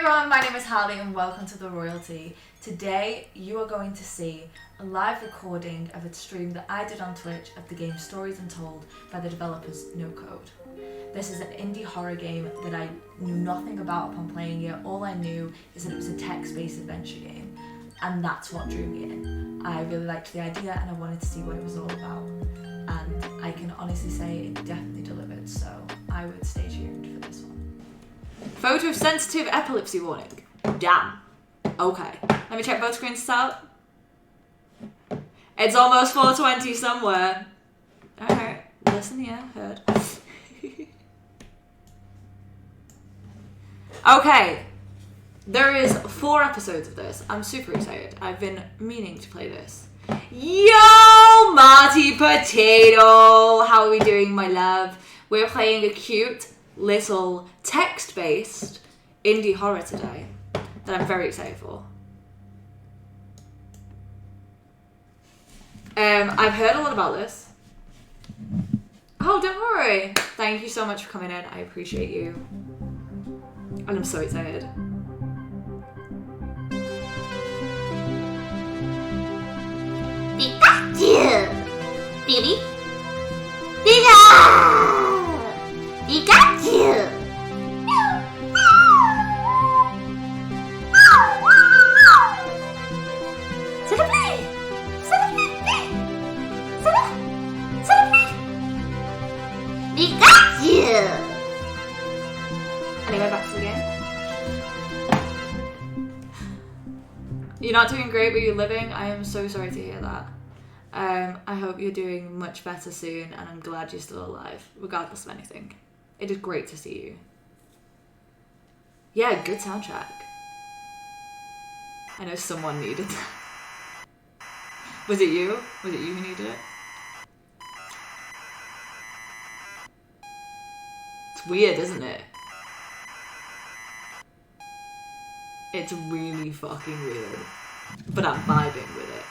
everyone, my name is Harley and welcome to The Royalty. Today you are going to see a live recording of a stream that I did on Twitch of the game Stories Untold by the developers No Code. This is an indie horror game that I knew nothing about upon playing it. All I knew is that it was a text-based adventure game, and that's what drew me in. I really liked the idea and I wanted to see what it was all about, and I can honestly say it definitely delivered, so I would stay tuned for this one. Photo of sensitive epilepsy warning. Damn. Okay. Let me check both screens out. It's almost 4:20 somewhere. Alright. Listen here. Heard. Okay. There is 4 episodes of this. I'm super excited. I've been meaning to play this. Yo, Marty Potato! How are we doing, my love? We're playing a cute little text-based indie horror today that I'm very excited for. I've heard a lot about this. Oh, don't worry. Thank you so much for coming in. I appreciate you. And I'm so excited. Pikachu! Billy? Pika! Pikachu! Pikachu! Anyway, back to the game. You're not doing great where you're living. I am so sorry to hear that. I hope you're doing much better soon, and I'm glad you're still alive, regardless of anything. It is great to see you. Yeah, good soundtrack. I know someone needed that. Was it you? Was it you who needed it? It's weird, isn't it? It's really fucking weird. But I'm vibing with it.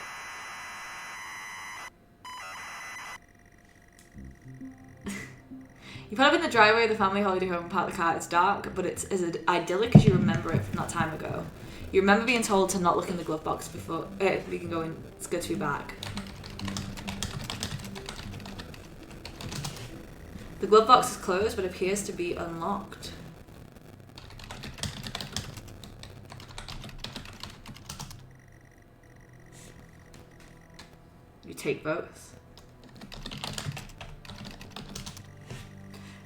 You put up in the driveway of the family holiday home and park the car. It's dark, but it's as idyllic as you remember it from that time ago. You remember being told to not look in the glove box before we can go in. It's good to be back. The glove box is closed, but appears to be unlocked. You take both.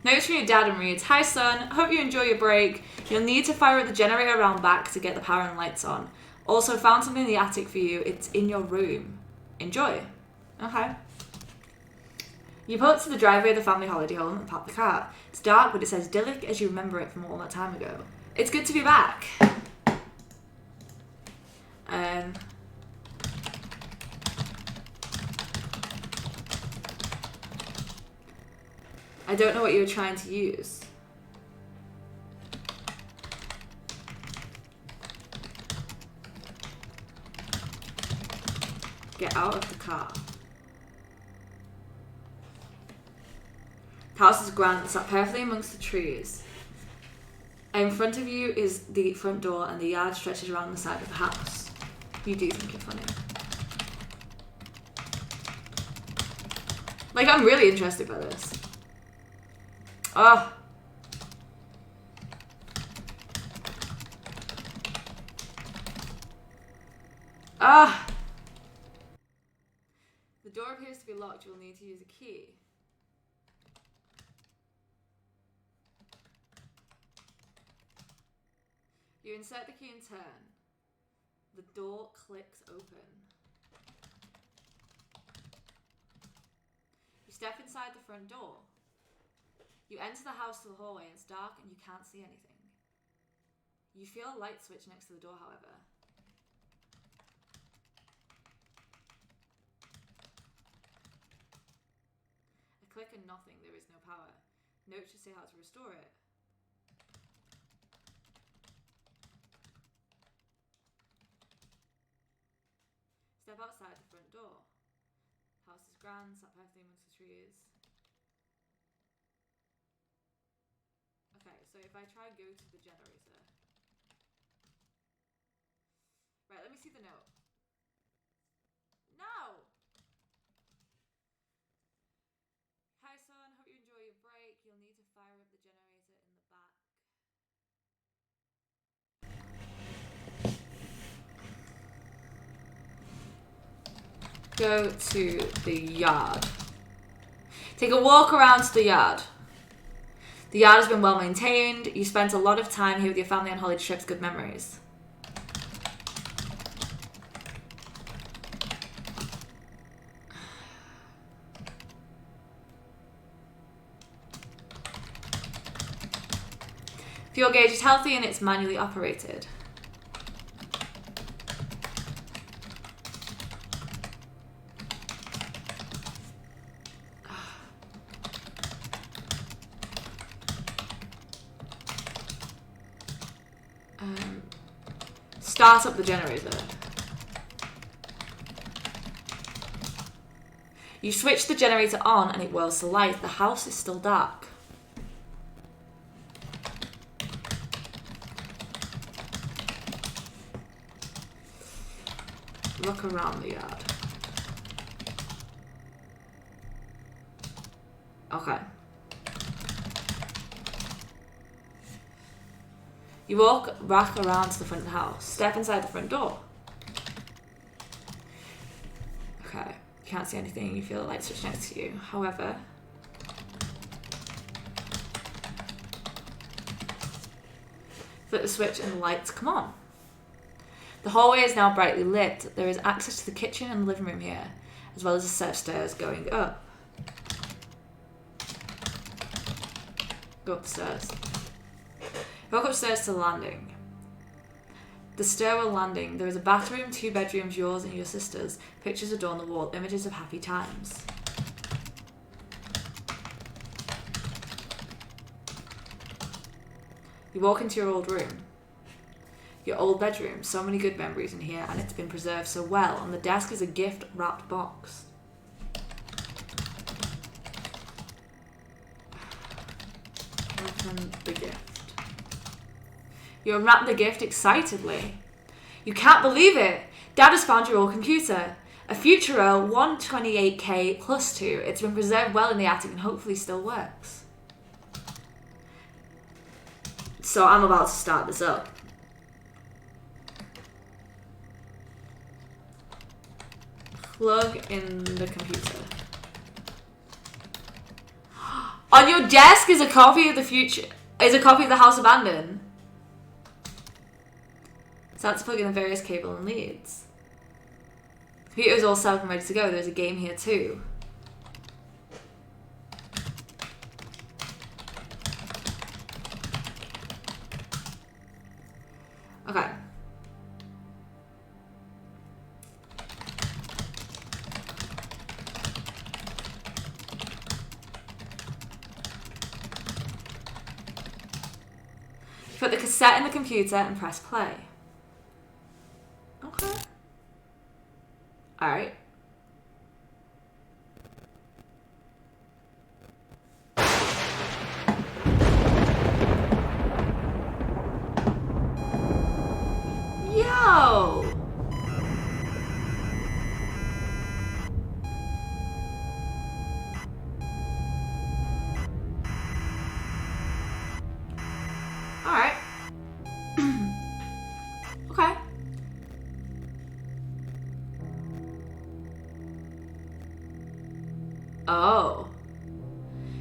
Notes from your dad and reads, "Hi son, hope you enjoy your break. You'll need to fire at the generator around back to get the power and lights on. Also found something in the attic for you. It's in your room. Enjoy." Okay. You pull up to the driveway of the family holiday home and park the car. It's dark, but it's as idyllic as you remember it from all that time ago. It's good to be back. I don't know what you were trying to use. Get out of the car. The house is grand and sat perfectly amongst the trees. In front of you is the front door and the yard stretches around the side of the house. You do think you're funny. Like, I'm really interested by this. Oh. Ah. The door appears to be locked. You will need to use a key. You insert the key and turn. The door clicks open. You step inside the front door. You enter the house to the hallway and it's dark and you can't see anything. You feel a light switch next to the door, however. A click and nothing, there is no power. Note should say how to restore it. Step outside the front door. House is grand, sat perfectly amongst the trees. Okay, so if I try go to the generator. me see the note. No! Hi son, hope you enjoy your break. You'll need to fire up the generator in the back. Go to the yard. Take a walk around to the yard. The yard has been well maintained. You spent a lot of time here with your family on holiday trips. Good memories. Fuel gauge is healthy and it's manually operated. Start up the generator. You switch the generator on and it whirls to light. The house is still dark. Look around the yard. Okay. You walk back around to the front of the house. Step inside the front door. Okay. You can't see anything. You feel the light switch next to you. However, flip the switch and the lights come on. The hallway is now brightly lit. There is access to the kitchen and the living room here, as well as a set of stairs going up. Go up the stairs. Walk upstairs to the landing. The stairwell landing. There is a bathroom, 2 bedrooms, yours and your sister's. Pictures adorn the wall, images of happy times. You walk into your old room. Your old bedroom. So many good memories in here, and it's been preserved so well. On the desk is a gift-wrapped box. Open the gift. You unwrap the gift excitedly. You can't believe it! Dad has found your old computer. A Futuro 128K plus 2. It's been preserved well in the attic and hopefully still works. So I'm about to start this up. Plug in the computer. On your desk is a copy of the future. Is a copy of the house abandoned. So that's plug in the various cable and leads. The computer is all set up and ready to go. There's a game here too. Okay. Put the cassette in the computer and press play. Okay. Alright. Yo! Alright. Okay. Oh.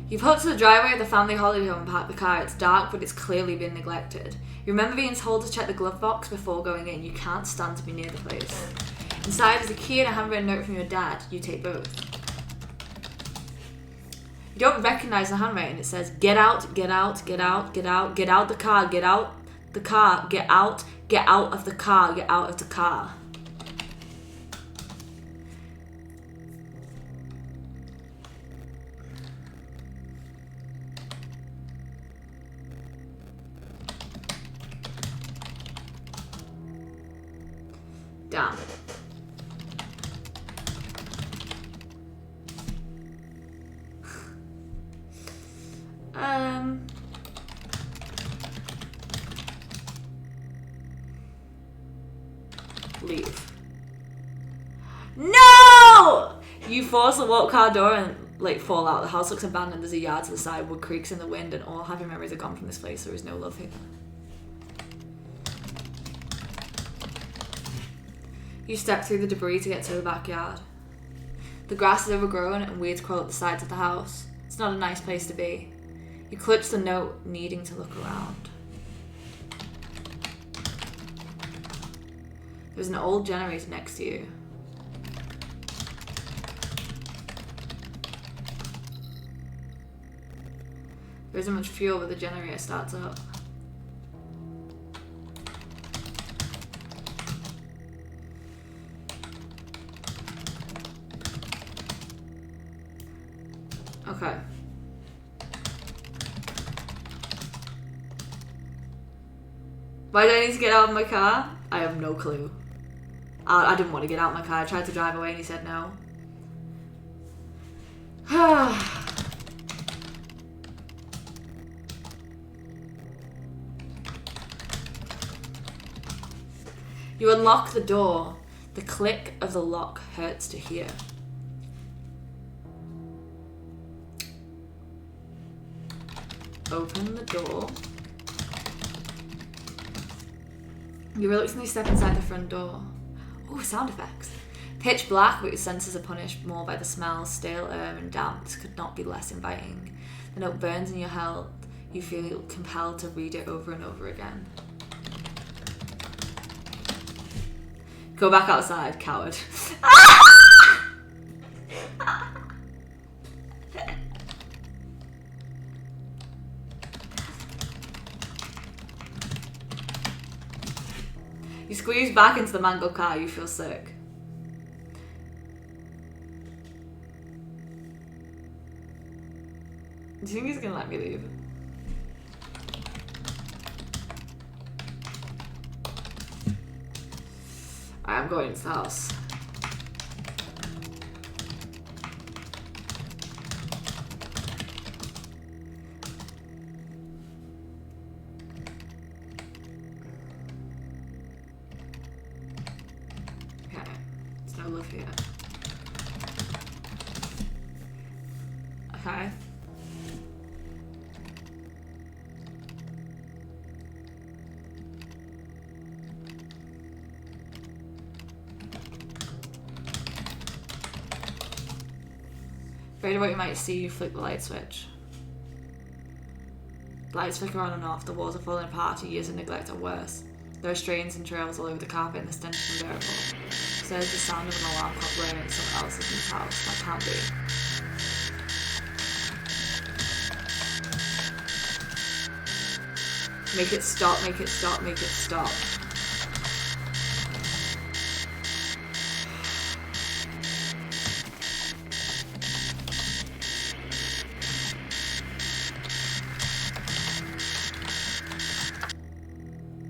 You've hooked to the driveway of the family holiday home and parked the car. It's dark, but it's clearly been neglected. You remember being told to check the glove box before going in. You can't stand to be near the place. Inside is a key and a handwritten note from your dad. You take both. You don't recognize the handwriting. It says, get out, get out, get out, get out, get out the car, get out the car, get out of the car, get out of the car. Down. Leave. No! You force the walk car door and like fall out. The house looks abandoned. There's a yard to the side. Wood creaks in the wind, and all happy memories are gone from this place. There is no love here. You step through the debris to get to the backyard. The grass is overgrown and weeds crawl up the sides of the house. It's not a nice place to be. You clutch the note, needing to look around. There's an old generator next to you. There isn't much fuel, but the generator starts up. Okay. Why do I need to get out of my car? I have no clue. I didn't want to get out of my car. I tried to drive away and he said no. You unlock the door. The click of the lock hurts to hear. Open the door. You reluctantly step inside the front door. Ooh, sound effects. Pitch black, but your senses are punished more by the smell. Stale air and damp. This could not be less inviting. The note burns in your heart. You feel compelled to read it over and over again. Go back outside, coward. You squeeze back into the mangled car, you feel sick. Do you think he's gonna let me leave? I'm going to the house. Okay, there's no love here. Okay. Afraid of what you might see, you flick the light switch. The lights flicker on and off, the walls are falling apart, years of neglect are worse. There are stains and trails all over the carpet and the stench is unbearable. So there's the sound of an alarm clock blaring at someone else in this house. That can't be. Make it stop, make it stop, make it stop.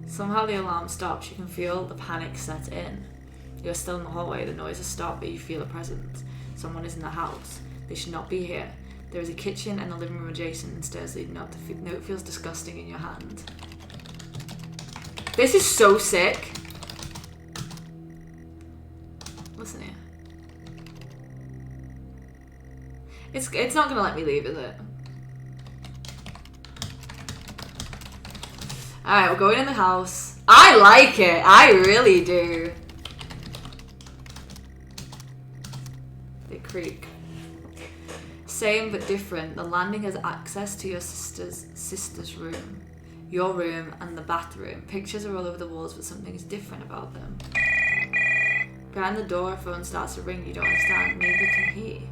Somehow the alarm stops. You can feel the panic set in. You're still in the hallway. The noise has stopped, but you feel a presence. Someone is in the house. They should not be here. There is a kitchen and a living room adjacent and stairs leading up. The note feels disgusting in your hand. This is so sick. Listen here. It's not gonna let me leave, is it? Alright, we're going in the house. I like it. I really do. They creak. Same but different. The landing has access to your sister's room. Your room and the bathroom. Pictures are all over the walls, but something is different about them. Behind the door, a phone starts to ring. You don't understand. Neither can he.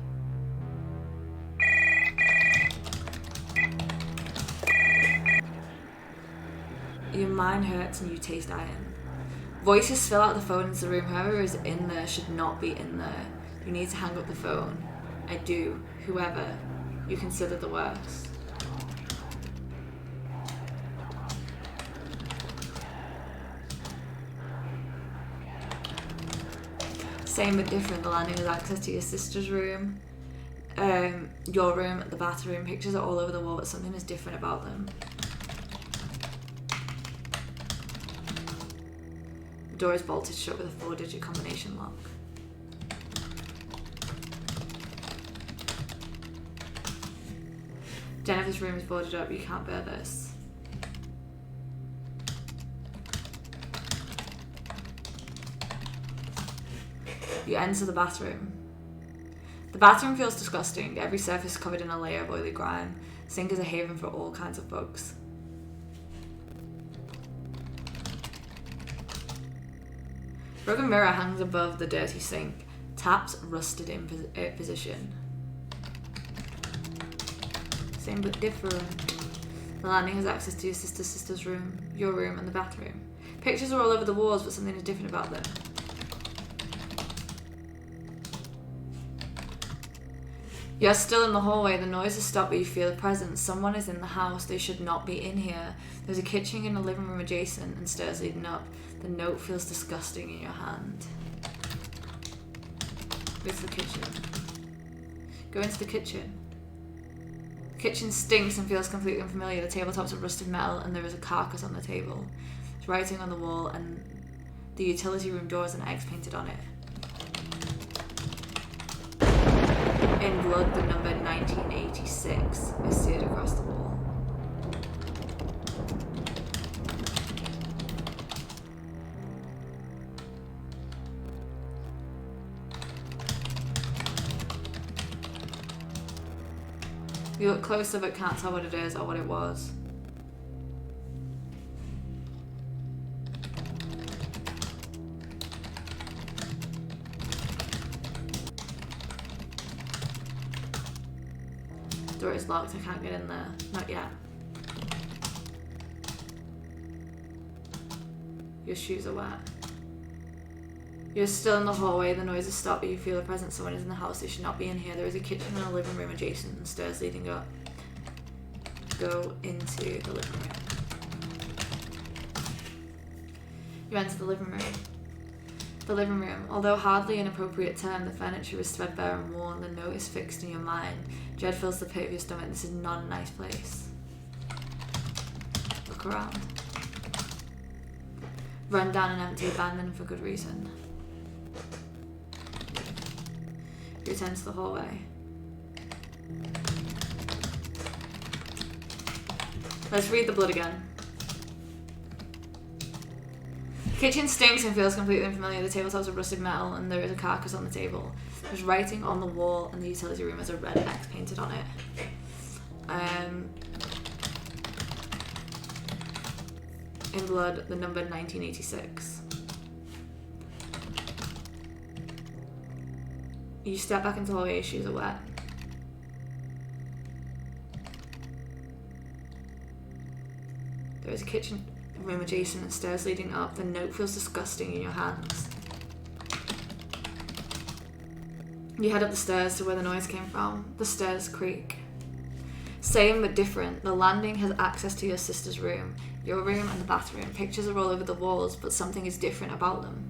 Your mind hurts and you taste iron. Voices fill out the phone into the room. Whoever is in there should not be in there. You need to hang up the phone. I do. Whoever. You consider the worst. Same but different. The landing has access to your sister's room. Your room, the bathroom. Pictures are all over the wall, but something is different about them. The door is bolted shut with a 4-digit combination lock. Jennifer's room is boarded up. You can't bear this. You enter the bathroom. The bathroom feels disgusting. Every surface covered in a layer of oily grime. Sink is a haven for all kinds of bugs. Broken mirror hangs above the dirty sink. Taps rusted in position. Same but different. The landing has access to your sister's room, your room, and the bathroom. Pictures are all over the walls, but something is different about them. You're still in the hallway. The noise has stopped, but you feel a presence. Someone is in the house. They should not be in here. There's a kitchen in a living room adjacent and stairs leading up. The note feels disgusting in your hand. Go to the kitchen. Go into the kitchen. The kitchen stinks and feels completely unfamiliar. The tabletop's of rusted metal and there is a carcass on the table. There's writing on the wall and the utility room door has an X painted on it. In blood, the number 1986 is seared across the wall. You look closer but can't tell what it is or what it was. The door is locked, I can't get in there. Not yet. Your shoes are wet. You're still in the hallway, the noise has stopped, but you feel a presence. Someone is in the house, they should not be in here. There is a kitchen and a living room adjacent and stairs leading up. Go into the living room. You enter the living room. The living room, although hardly an appropriate term, the furniture is threadbare and worn, the note is fixed in your mind. Dread fills the pit of your stomach. This is not a nice place. Look around. Run down and empty, abandoned for good reason. You return to the hallway. Let's read the blood again. The kitchen stinks and feels completely unfamiliar. The tabletops of rusted metal and there is a carcass on the table. There's writing on the wall and the utility room has a red X painted on it. In blood, the number 1986. You step back into the hallway, your shoes are wet. There is a kitchen room adjacent and stairs leading up. The note feels disgusting in your hands. You head up the stairs to where the noise came from. The stairs creak. Same but different. The landing has access to your sister's room, your room and the bathroom. Pictures are all over the walls, but something is different about them.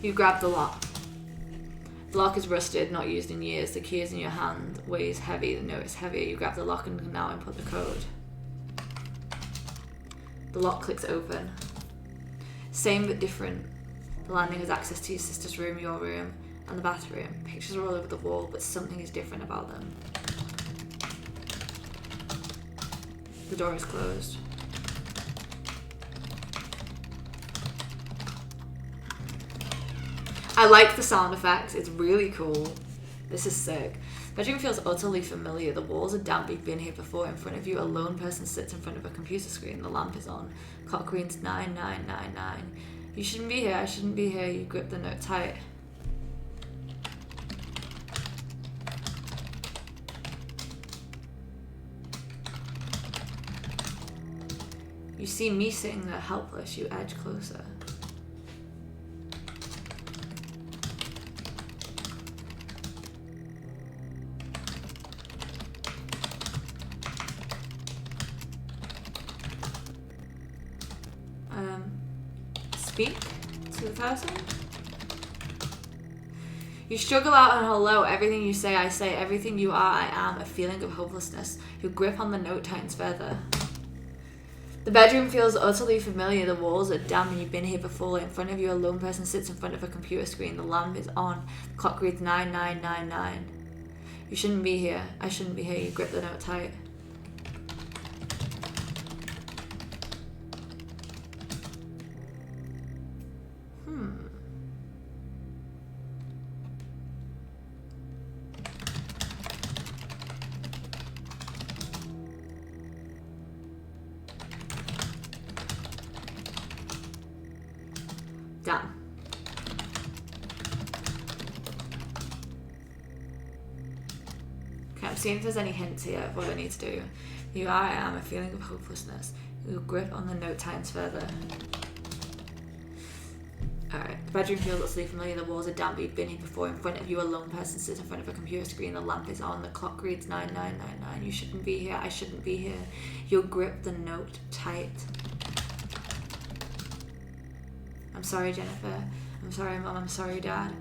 You grab the lock. The lock is rusted, not used in years. The key is in your hand, weighs heavy, the note is heavier. You grab the lock and can now input the code. The lock clicks open. Same but different. The landing has access to your sister's room, your room, and the bathroom. Pictures are all over the wall, but something is different about them. The door is closed. I like the sound effects, it's really cool. This is sick. Bedroom feels utterly familiar. The walls are damp, you've been here before. In front of you, a lone person sits in front of a computer screen. The lamp is on. Clock reads 9999. You shouldn't be here, I shouldn't be here. You grip the note tight. You see me sitting there helpless. You edge closer. Speak to the person. You struggle out on hello. Everything you say, I say. Everything you are, I am. A feeling of hopelessness. Your grip on the note tightens further. The bedroom feels utterly familiar. The walls are damp and you've been here before. In front of you, a lone person sits in front of a computer screen. The lamp is on. The clock reads 9999. You shouldn't be here. I shouldn't be here. You grip the note tight. Done. Okay, I'm seeing if there's any hints here of what I need to do. You are, I am, a feeling of hopelessness. Your grip on the note tightens further. Alright, the bedroom feels utterly familiar. The walls are damp, you've been here before. In front of you, a lone person sits in front of a computer screen. The lamp is on. The clock reads 9999. You shouldn't be here. I shouldn't be here. You'll grip the note tight. I'm sorry, Jennifer. I'm sorry, Mom. I'm sorry, Dad.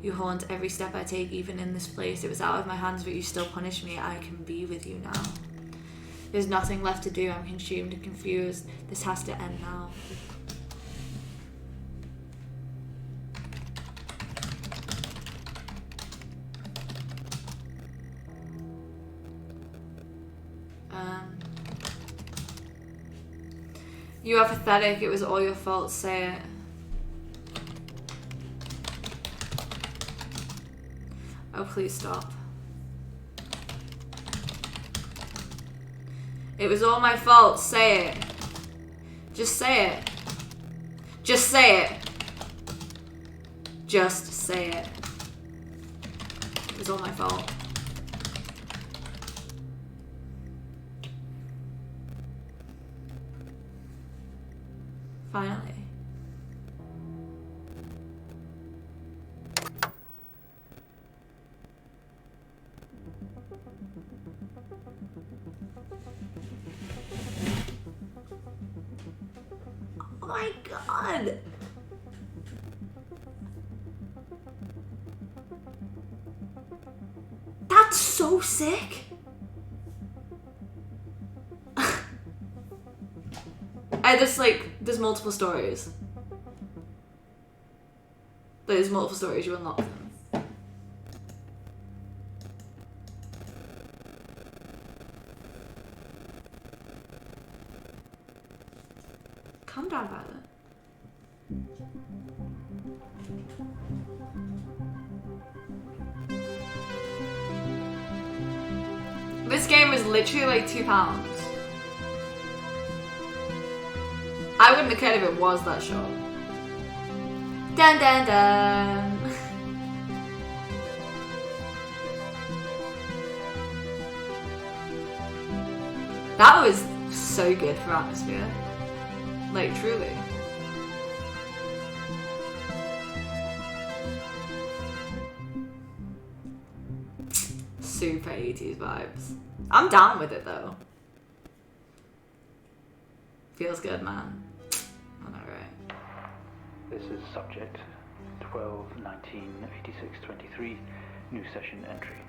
You haunt every step I take, even in this place. It was out of my hands, but you still punish me. I can be with you now. There's nothing left to do. I'm consumed and confused. This has to end now. You are pathetic. It was all your fault. Say it. Oh, please stop. It was all my fault. Say it. Just say it. Just say it. Just say it. It was all my fault. Finally. Oh my god! That's so sick! There's multiple stories. There's multiple stories, you unlock them. Calm down, Violet. This game was literally like £2. I wouldn't have cared if it was that short. Dun dun dun. That was so good for atmosphere. Like, truly. Super 80s vibes. I'm down with it though. Feels good, man. I know, right? This is subject 12-19-86-23, new session entry.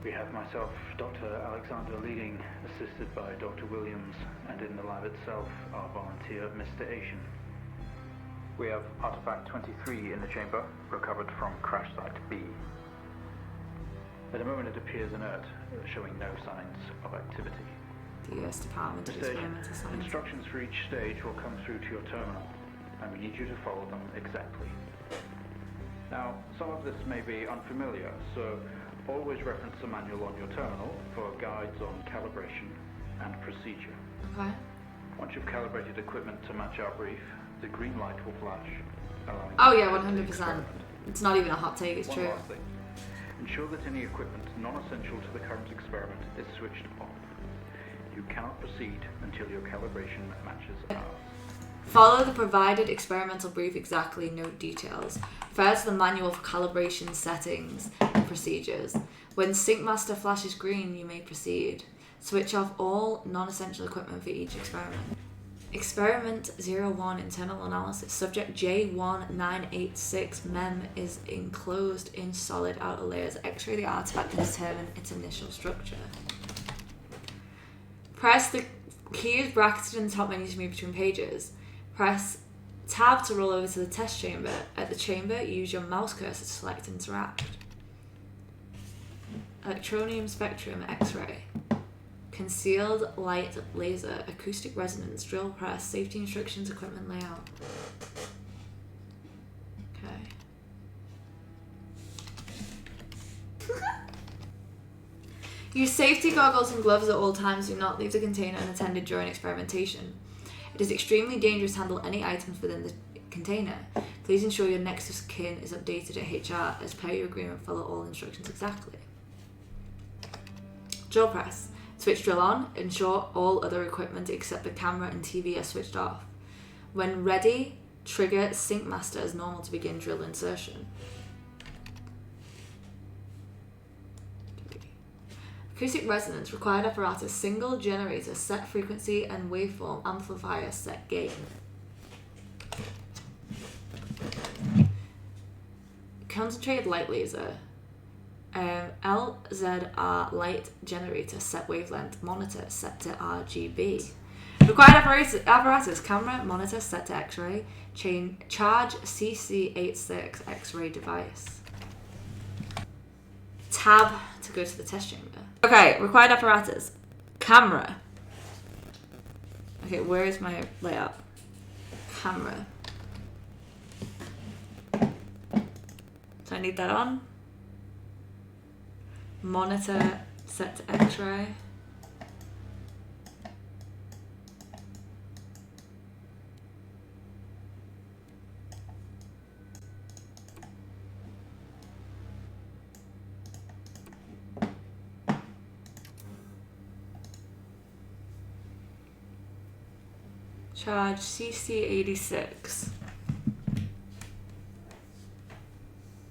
We have myself, Dr. Alexander leading, assisted by Dr. Williams, and in the lab itself, our volunteer, Mr. Asian. We have artifact 23 in the chamber, recovered from crash site B. At the moment it appears inert, showing no signs of activity. The US Department of Experimental Science. Instructions for each stage will come through to your terminal, and we need you to follow them exactly. Now, some of this may be unfamiliar, so always reference the manual on your terminal for guides on calibration and procedure. Okay. Once you've calibrated equipment to match our brief, the green light will flash, allowing oh yeah, 100%. It's not even a hot take, it's One true. last thing. Ensure that any equipment non-essential to the current experiment is switched off. You cannot proceed until your calibration matches ours. Follow the provided experimental brief exactly, note details. Refer to the manual for calibration settings and procedures. When Sync Master flashes green, you may proceed. Switch off all non-essential equipment for each experiment. Experiment 01 internal analysis. Subject J1986 mem is enclosed in solid outer layers. X-ray the artifact and determine its initial structure. Press the key is bracketed in the top menu to move between pages. Press tab to roll over to the test chamber. At the chamber, use your mouse cursor to select interact. Electronium spectrum X-ray. Concealed light laser, acoustic resonance, drill press, safety instructions, equipment layout. Okay. Use safety goggles and gloves at all times. Do not leave the container unattended during experimentation. It is extremely dangerous to handle any items within the container. Please ensure your next of kin is updated at HR. As per your agreement, follow all instructions exactly. Drill press. Switch drill on. Ensure all other equipment except the camera and TV are switched off. When ready, trigger sync master as normal to begin drill insertion. Acoustic resonance. Required apparatus. Single generator. Set frequency and waveform. Amplifier. Set gain. Concentrated light laser. LZR light generator, set wavelength, monitor set to RGB. Required apparatus, camera, monitor set to X-ray, charge CC86 X-ray device. Tab to go to the test chamber. Okay, required apparatus, camera. Okay, where is my layout? Camera. So I need that on. Monitor set to X-ray. Charge CC86.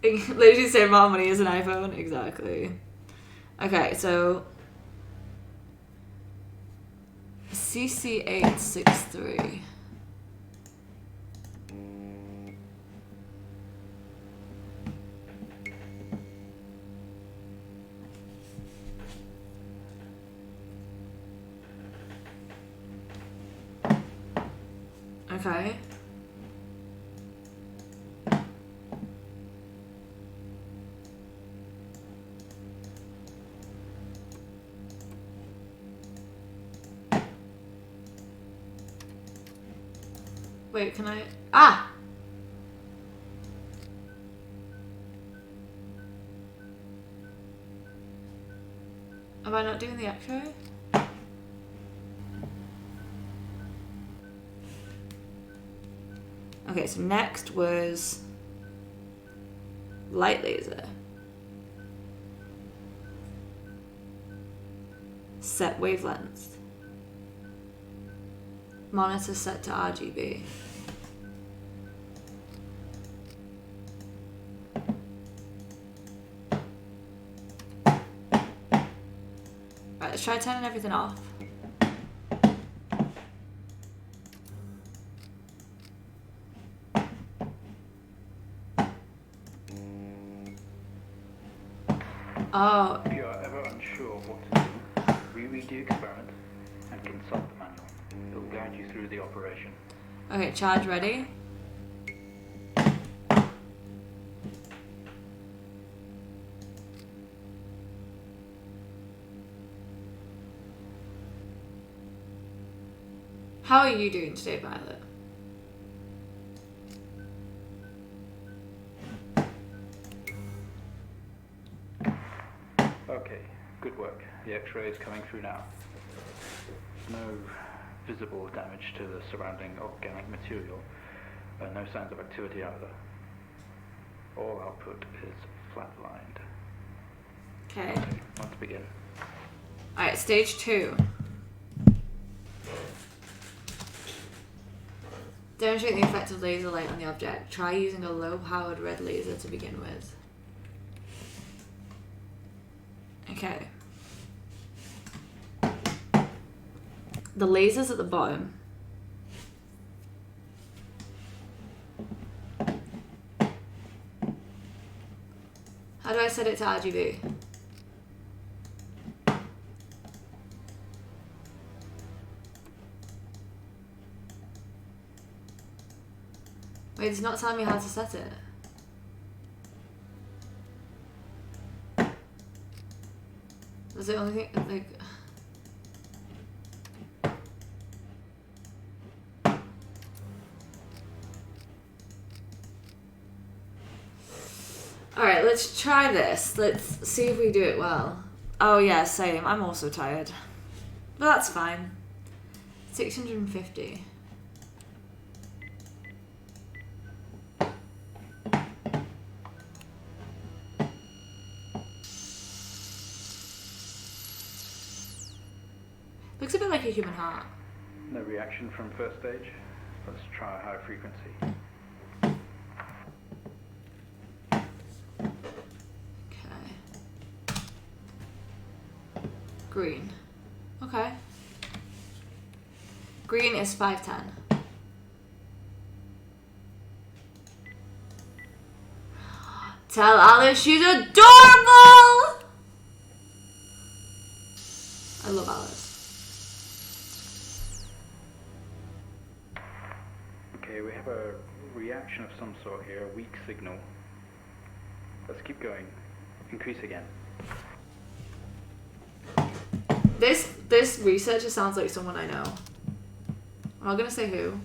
Literally save more money as an iPhone. Exactly. Okay, so CC863. Okay. Wait, can I? Ah! Am I not doing the X-ray? Okay, so next was light laser. Set wavelengths. Monitor set to RGB. Right, let's try turning everything off. Oh. If you are ever unsure what to do, reread the experiment and consult the manual. It will guide you through the operation. Okay, charge ready. How are you doing today, Violet? Okay, good work. The X-ray is coming through now. No visible damage to the surrounding organic material, no signs of activity either. All output is flatlined. Okay. Let's begin. Alright, stage 2. Demonstrate the effect of laser light on the object. Try using a low-powered red laser to begin with. Okay. The lasers at the bottom How do I set it to RGB? Wait, it's not telling me how to set it. That's the only thing, like... Alright, let's try this. Let's see if we do it well. Oh yeah, same. I'm also tired. But that's fine. 650. Looks a bit like a human heart. No reaction from first stage. Let's try a high frequency. Okay. Green. Okay. Green is 510. Tell Alice she's adorable! I love Alice. Okay, we have a reaction of some sort here, a weak signal. Let's keep going. Increase again. This researcher sounds like someone I know. I'm not gonna say who,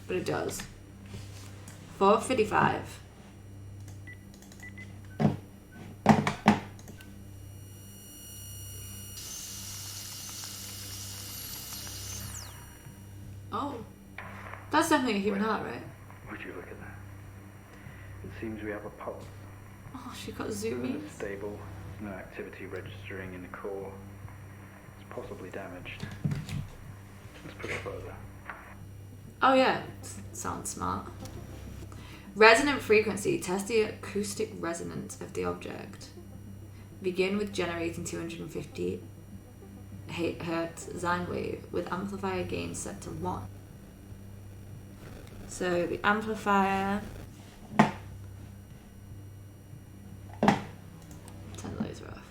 but it does. 455. Oh, that's definitely a human heart, right? Would you look at that? It seems we have a pulse. Oh, she got zoomies. It's stable. No activity registering in the core. It's possibly damaged. Let's push further. Oh yeah, sounds smart. Resonant frequency. Test the acoustic resonance of the object. Begin with generating 250 Hertz sine wave with amplifier gain set to 1. So the amplifier... Turn the laser off.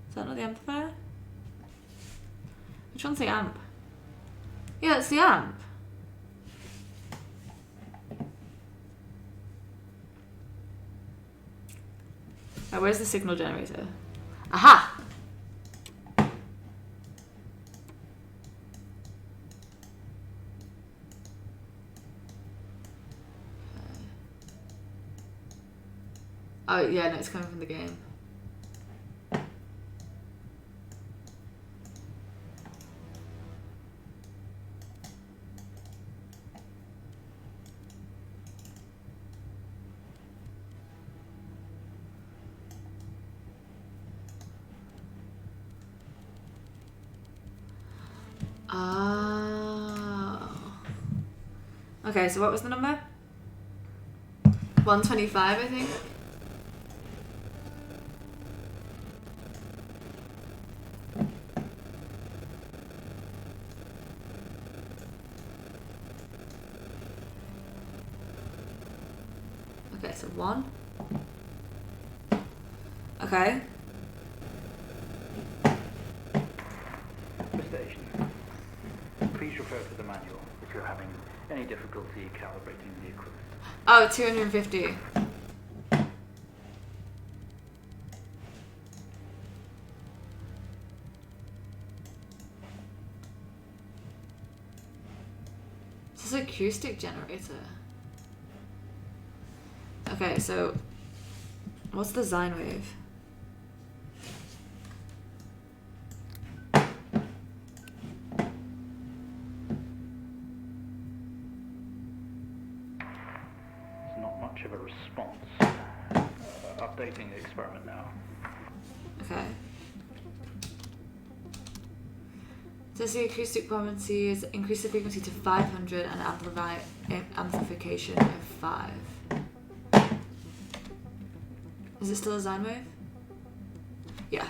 Is that not the amplifier? Which one's the amp? Yeah, it's the amp. Oh, where's the signal generator? Aha! Oh, yeah, no, it's coming from the game. Oh. Okay, so what was the number? 125, I think. Okay, so 1. Okay. Please refer to the manual if you're having any difficulty calibrating the equipment. Oh, 250. This is an acoustic generator. Okay, so what's the sine wave? Of a response. Updating the experiment now. Okay. Says the acoustic frequency is increase the frequency to 500 and amplification of 5. Is it still a sine wave? Yeah.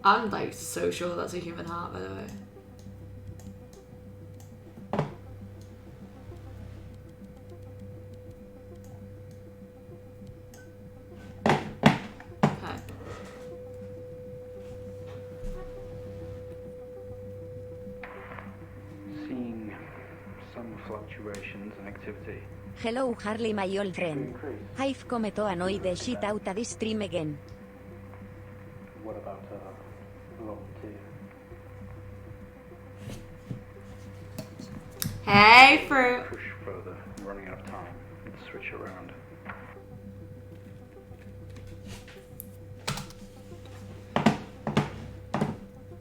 I'm like so sure that's a human heart, by the way. Okay. Seeing some fluctuations in activity. Hello Harley my old friend. Increase. I've come to annoy the shit out of this stream again. What about volunteer? Hey, fruit. Push further. I'm running out of time. Let's switch around.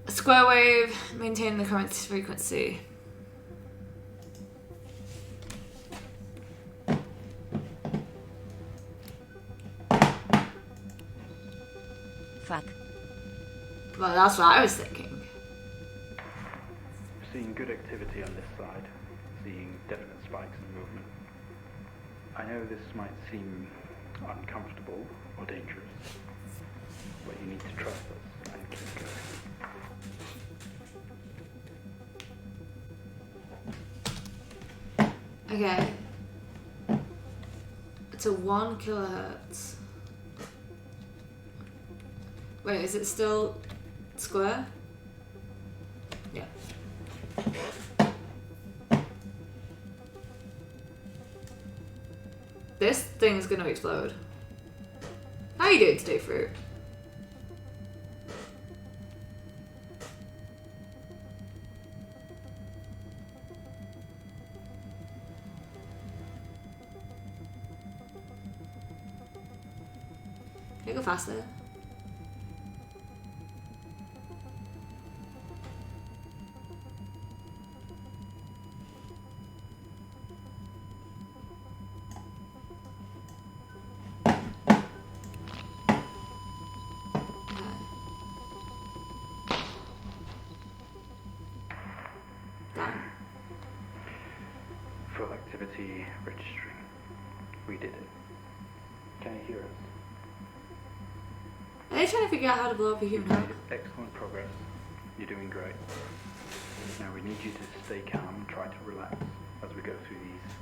Square wave, maintain the current frequency. Fuck. Well, that's what I was thinking. Seeing good activity on this side. Seeing definite spikes in movement. I know this might seem uncomfortable or dangerous, but you need to trust us and keep going. Okay. It's a 1 kilohertz. Wait, is it still square? Yeah. This thing is gonna explode. How are you doing today, fruit? Can you go faster? Done. Full activity registering. We did it. Can you hear us? Are they trying to figure out how to blow up a human heart? Excellent progress. You're doing great. Now we need you to stay calm and try to relax as we go through these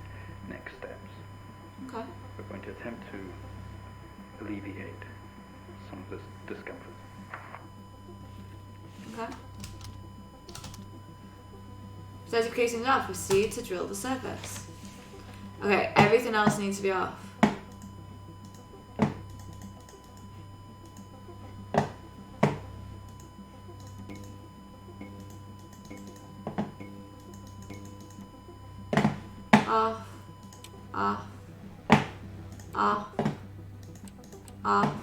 next steps. Okay. We're going to attempt to alleviate some of this discomfort. Okay. Stage of casing off. Proceed to drill the surface. Okay, everything else needs to be off. Off. Off. Off. Off.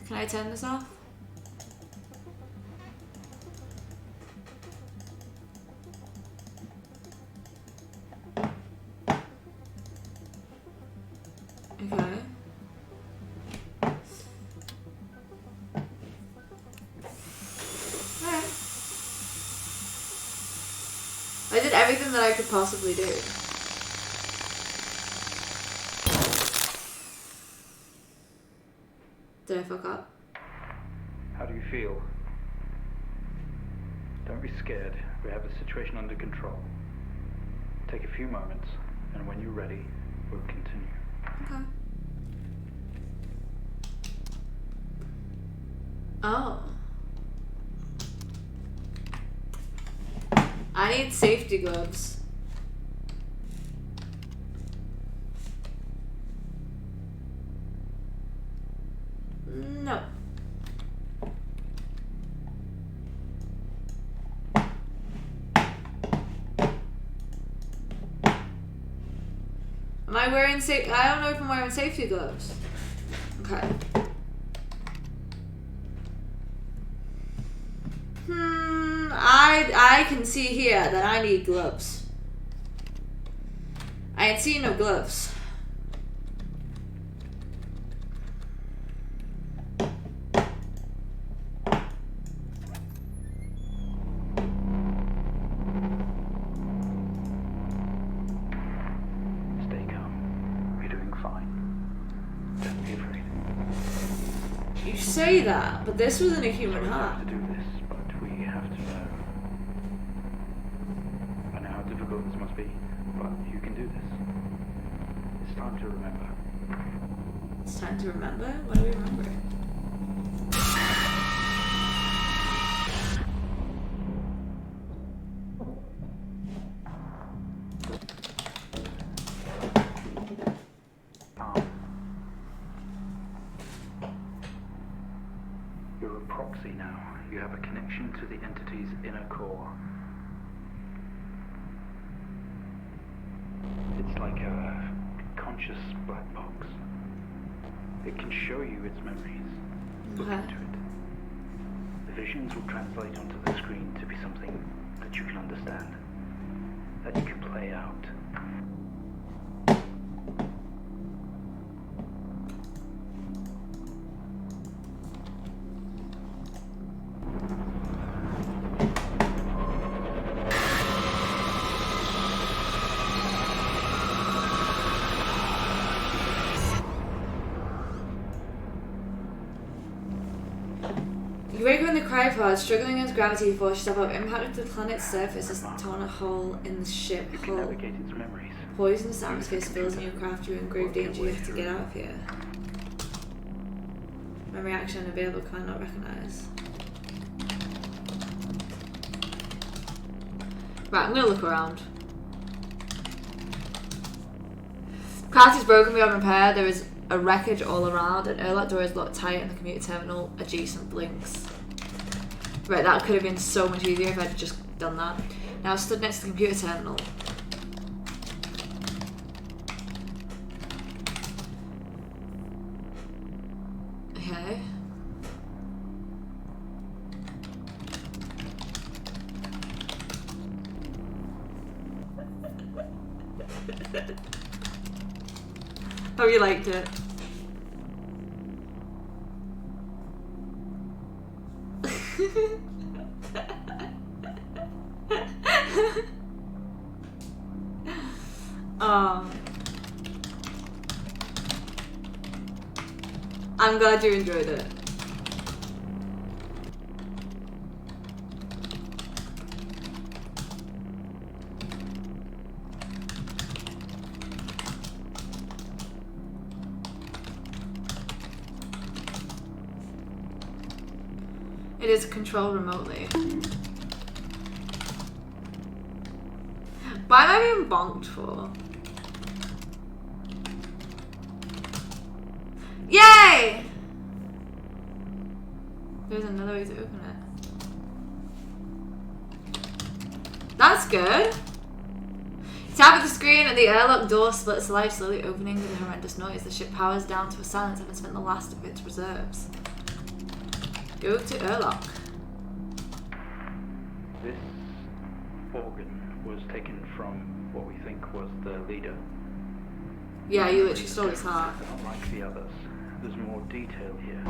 Can I turn this off? Okay. Alright. I did everything that I could possibly do. Did I fuck up? How do you feel? Don't be scared. We have the situation under control. Take a few moments, and when you're ready, we'll continue. Okay. Oh. I need safety gloves. No. Am I wearing I don't know if I'm wearing safety gloves. Okay. I can see here that I need gloves. I ain't seen no gloves. Stay calm. You're doing fine. Don't be afraid. You You say that, but this wasn't a human Sorry to heart. have to do this, but we have to know. I know how difficult this must be, but you can do this. It's time to remember. It's time to remember? What are we remembering? You're a proxy now. You have a connection to the entity's inner core. It's like a conscious black box. It can show you its memories. Look Okay. into it. The visions will translate onto the screen to be something that you can understand, that you can play out. You wake up in the cryopod, struggling against gravity forces above impact of the planet's surface has torn a hole in the ship You can hull. navigate its memories. Poisonous atmosphere spills in your craft, you're in grave danger, you have to get out of here. Memory action available, cannot recognize. Right, I'm gonna look around. Craft is broken beyond repair, there is a wreckage all around, an airlock door is locked tight and the computer terminal adjacent blinks. Right, that could have been so much easier if I'd just done that. Now I stood next to the computer terminal. Okay. Hope you liked it. I'm glad you enjoyed it. It is controlled remotely. Why am I being bonked for? Yay! There's another way to open it. That's good. Tap at the screen and the airlock door splits alive, slowly opening with a horrendous noise. The ship powers down to a silence having spent the last of its reserves. Go to airlock. This organ was taken from what we think was the leader. Yeah, you literally stole his heart. They're not like the others. There's more detail here.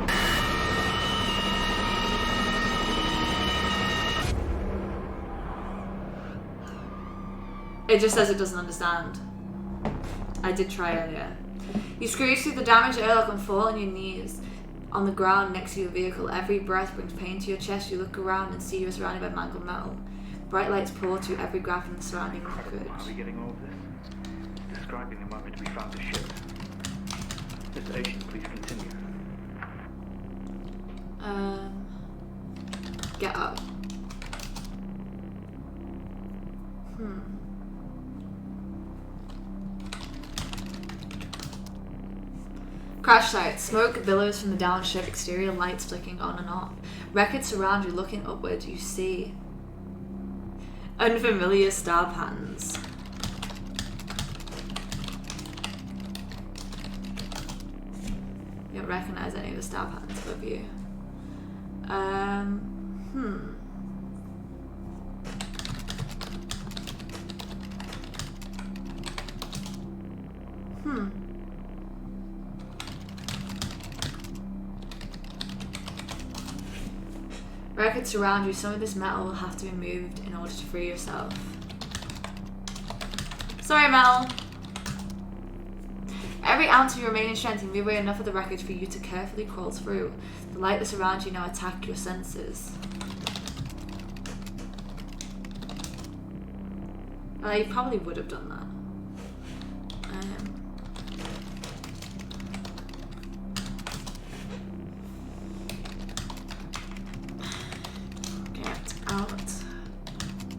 It just says it doesn't understand. I did try earlier. You screech through the damaged airlock and fall on your knees on the ground next to your vehicle. Every breath brings pain to your chest. You look around and see you're surrounded by mangled metal. Bright lights pour to every graph in the surrounding wreckage. Why are we getting all of this? It's describing the moment we found the ship. Mr. Asian, please continue. Get up. Crash site. Smoke billows from the downed ship, exterior lights flicking on and off. Wreckage surround you. Looking upwards, you see unfamiliar star patterns. You don't recognize any of the star patterns above you. Wreckage surround you. Some of this metal will have to be moved in order to free yourself. Sorry, metal. Every every ounce of your remaining strength and move away enough of the wreckage for you to carefully crawl through. The light that surrounds you now attack your senses. I probably would have done that. Get out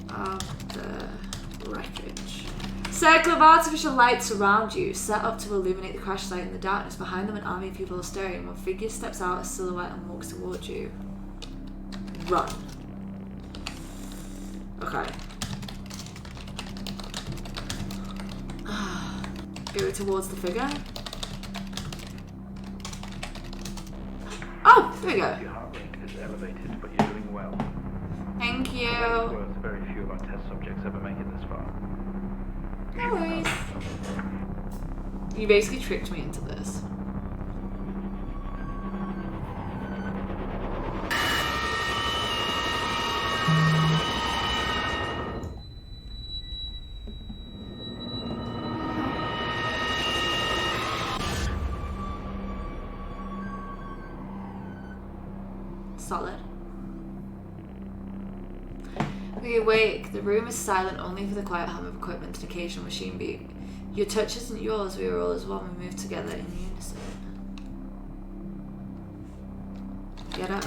of the wreckage. Circle of artificial light surround you, set up to illuminate the crash site in the darkness. Behind them, an army of people are staring. One figure steps out, a silhouette, and walks towards you. Run. Okay. Go towards the figure. Oh, there we go. Your heart rate is elevated, but you're doing well. Thank you. Worth, very few of our test subjects ever make it this far. No worries. You basically tricked me into this. Solid. We awake. The room is silent only for the quiet hum of equipment and occasional machine beat. Your touch isn't yours, we are all as one. We move together in unison. Get up.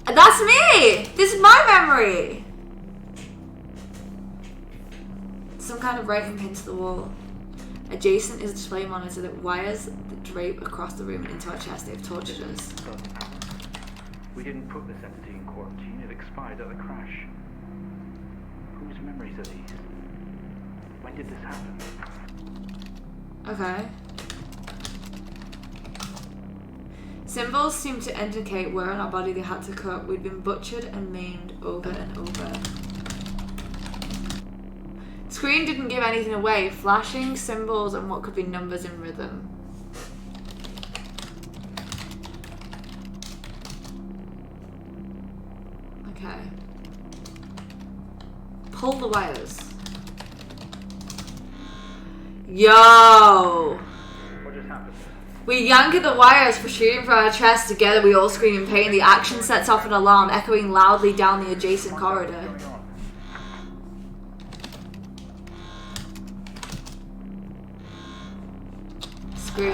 That's me! This is my memory! Some kind of writing pinned to the wall. Adjacent is a display monitor that wires that drape across the room and into our chest. They have tortured us. We didn't put this entity in quarantine. It expired at the crash. Whose memories are these? When did this happen? Okay. Symbols seem to indicate where on our body they had to cut. We'd been butchered and maimed over and over. Screen didn't give anything away. Flashing symbols and what could be numbers in rhythm. Okay. Pull the wires. Yo! What just happened? We yank at the wires, protruding from our chests. Together we all scream in pain. The action sets off an alarm, echoing loudly down the adjacent corridor. Scream.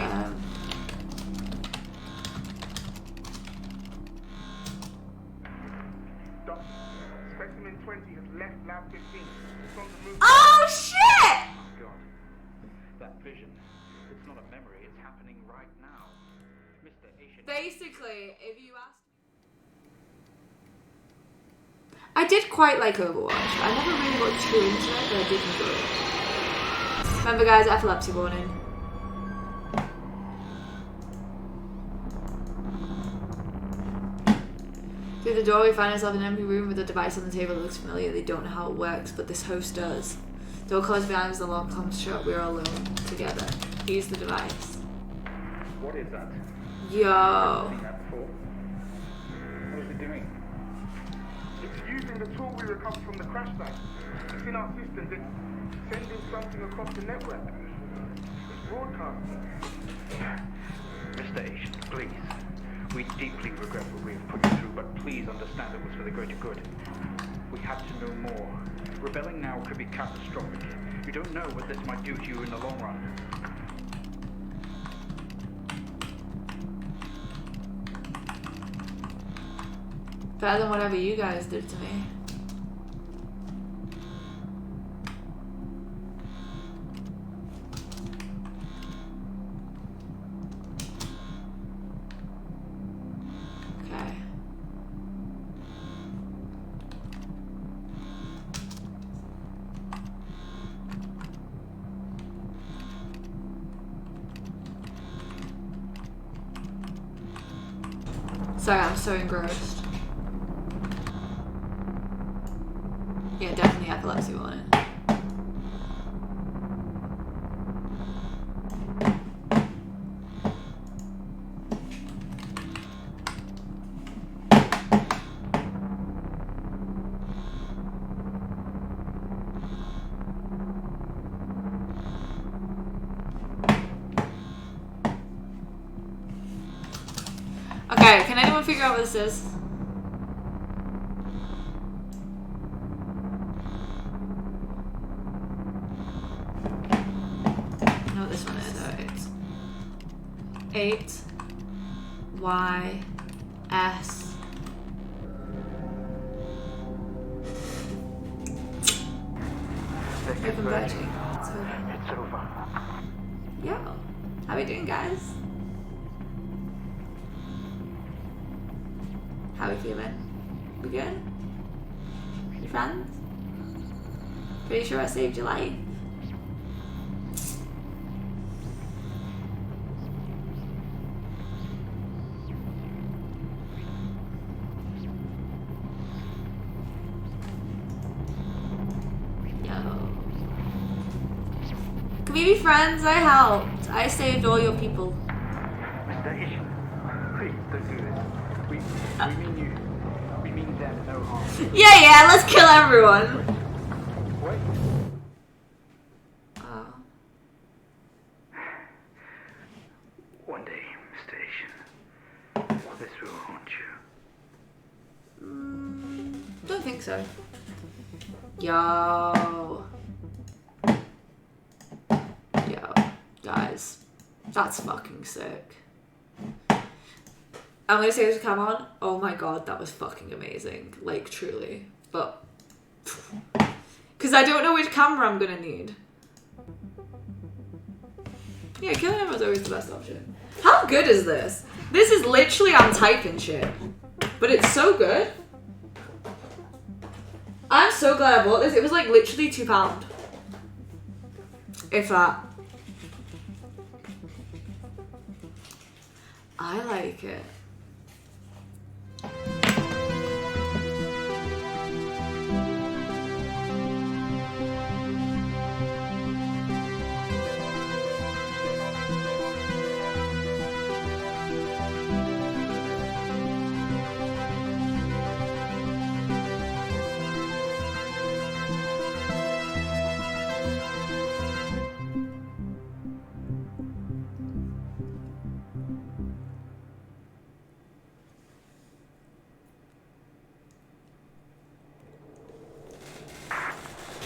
Specimen 20 has left lab 15. It's on the move. Oh shit! God. That vision. It's not a memory. It's happening right now. Mr. Asian. Basically, if you asked me... I did quite like Overwatch. I never really got too into it, but I did enjoy it. Remember guys, epilepsy warning. Through the door, we find ourselves in an empty room with a device on the table that looks familiar. They don't know how it works, but this host does. Door closed behind us, the alarm comes shut. We're alone together. Use the device. What is that? Yo. Seen that before? What is it doing? It's using the tool we recovered from the crash site. It's in our systems. It's sending something across the network. It's broadcasting. Mr. Asian, please. We deeply regret what we have put you through, but please understand it was for the greater good. We had to know more. Rebelling now could be catastrophic. You don't know what this might do to you in the long run. Better than whatever you guys did to me. Okay. Sorry, I'm so engrossed. Yeah, definitely epilepsy warning. can anyone figure out what this is? I know what this one is. Oh, 8 Y S. You're converging. It's over. It's over. Yo, how we doing, guys? How we feeling? We good? You friends? Pretty sure I saved your life. Can we be friends? I helped. I saved all your people. Mr. Asian, please don't do this. We mean you. We mean them no harm. Yeah, let's kill everyone. What? Oh. One day, Mr. Asian, this will haunt you. Don't think so. Yo, guys, that's fucking sick. I'm gonna say this to come on. Oh my god, that was fucking amazing. Like, truly. But, because I don't know which camera I'm gonna need. Yeah, killing him was always the best option. How good is this? This is literally, I'm typing shit. But it's so good. I'm so glad I bought this. It was like literally £2. If that. I like it.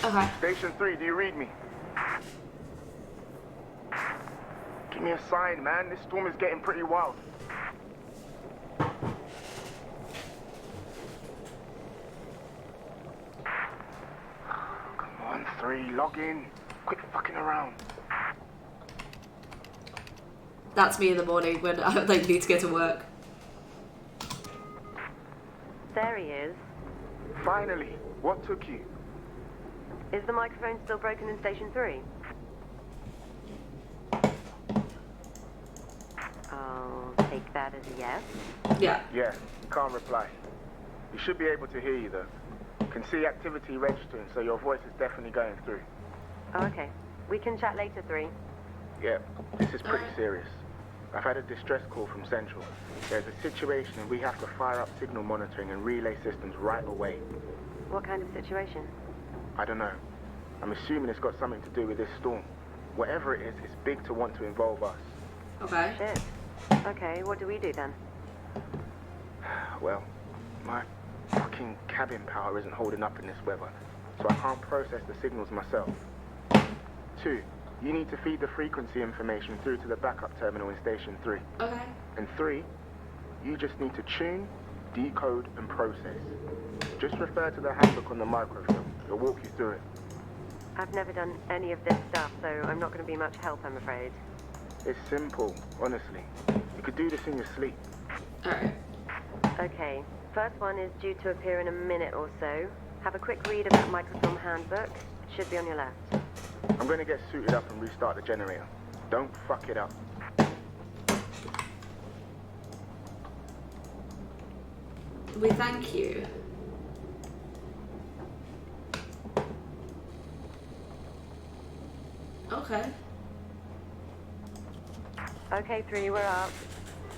Okay. Station 3, do you read me? Give me a sign, man. This storm is getting pretty wild. Come on, 3, log in. Quit fucking around. That's me in the morning when I like need to get to work. There he is. Finally, what took you? Is the microphone still broken in Station 3? I'll take that as a yes. Yeah. Yeah, can't reply. You should be able to hear you though. Can see activity registering, so your voice is definitely going through. Oh, okay. We can chat later, 3. Yeah, this is pretty serious. I've had a distress call from Central. There's a situation and we have to fire up signal monitoring and relay systems right away. What kind of situation? I don't know. I'm assuming it's got something to do with this storm. Whatever it is, it's big to want to involve us. Okay. Shit. Okay, what do we do then? Well, my fucking cabin power isn't holding up in this weather, so I can't process the signals myself. 2, you need to feed the frequency information through to the backup terminal in Station 3. Okay. And 3, you just need to tune, decode, and process. Just refer to the handbook on the microfilm. It'll walk you through it. I've never done any of this stuff, so I'm not going to be much help, I'm afraid. It's simple, honestly. You could do this in your sleep. Alright. Okay, first one is due to appear in a minute or so. Have a quick read of that microfilm handbook. It should be on your left. I'm going to get suited up and restart the generator. Don't fuck it up. We thank you. Okay. Okay, 3, we're up.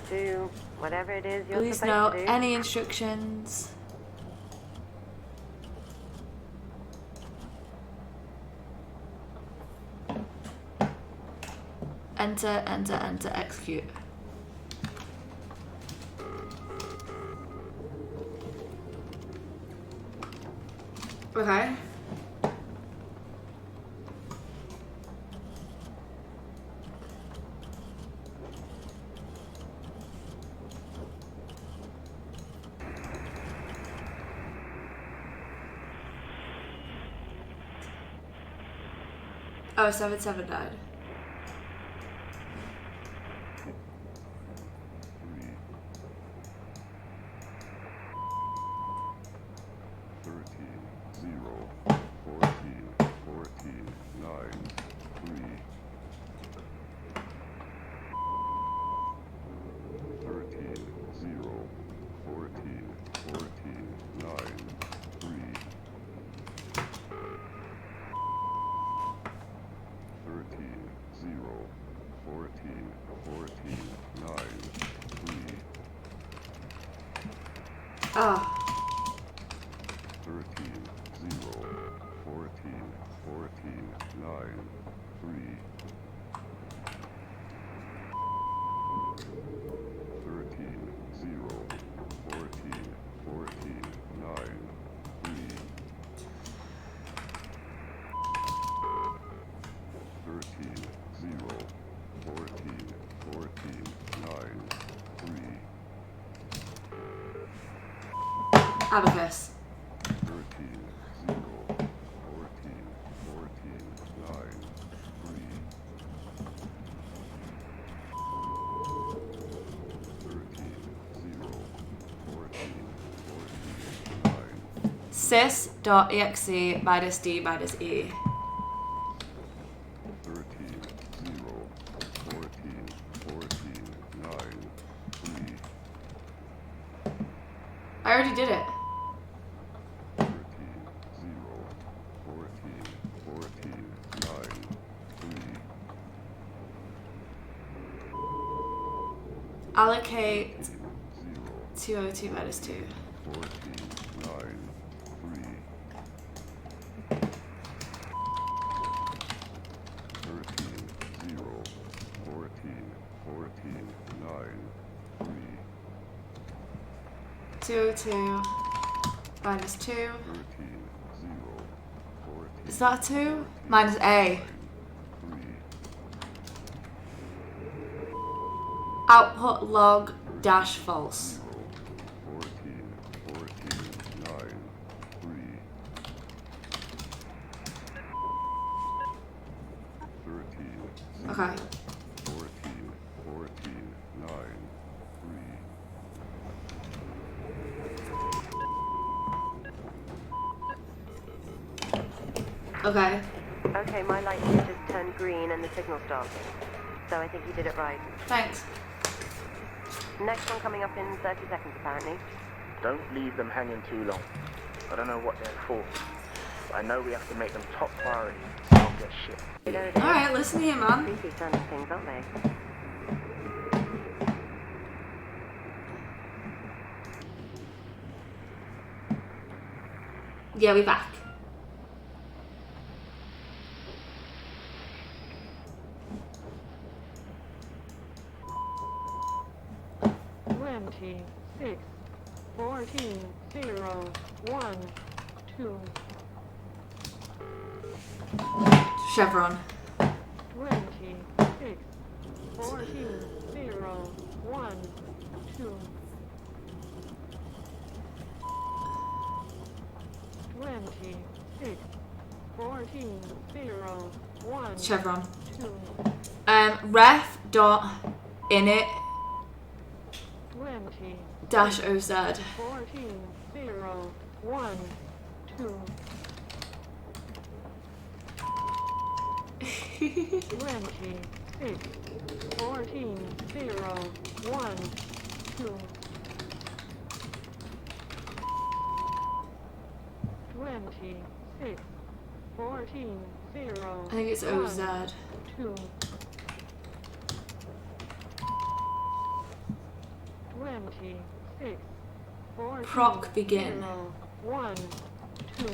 Do whatever it is you're Please supposed note to do. any instructions. Enter, execute. Okay. Oh, 7-7 died. Ah. 13, 0, 14, 14, 9, 3. 13, 0, 14, 14, 9, 3. 13, 0, 14, 14, 9, 3. Abacus. 13, 0, 14, 14, 9, 3. 13, 0, 14, 14, 9. Sys.exe minus D minus E. 13, 0, 14, 14, 9, 3. I already did it. 13, 0, 14, 14, 9, 3. Allocate 13, 0, 202 minus 2. 14, 9, 3. 13, 0, 14, 14, 9, 3. 202 minus 2. 13, 0, 14. Is that a 2? Minus A. 3. Output log dash false. 14, 14, 9, 3. 13, 0, Okay. 14, 14, 9, 3. Okay. Okay, my light switch has turned green and the signal stopped. So I think you did it right. Thanks. Next one coming up in 30 seconds, apparently. Don't leave them hanging too long. I don't know what they're for, but I know we have to make them top priority so they don't get shit. Alright, listen here, man. Creepy sounding things, aren't they? Yeah, we back. Twenty, 6, 14, 0, 1, 2. Chevron. 26, 14, 0, 1, 2. 26, 14, 0, 1, Chevron. 2. Ref dot init 20, dash OZ. 14, 0, 1, 2. 26, 14, 0, 1, 2. 26, 14, 0, I think it's 1, OZ. 2. 26, 14, Proc begin. 0, 1, 2.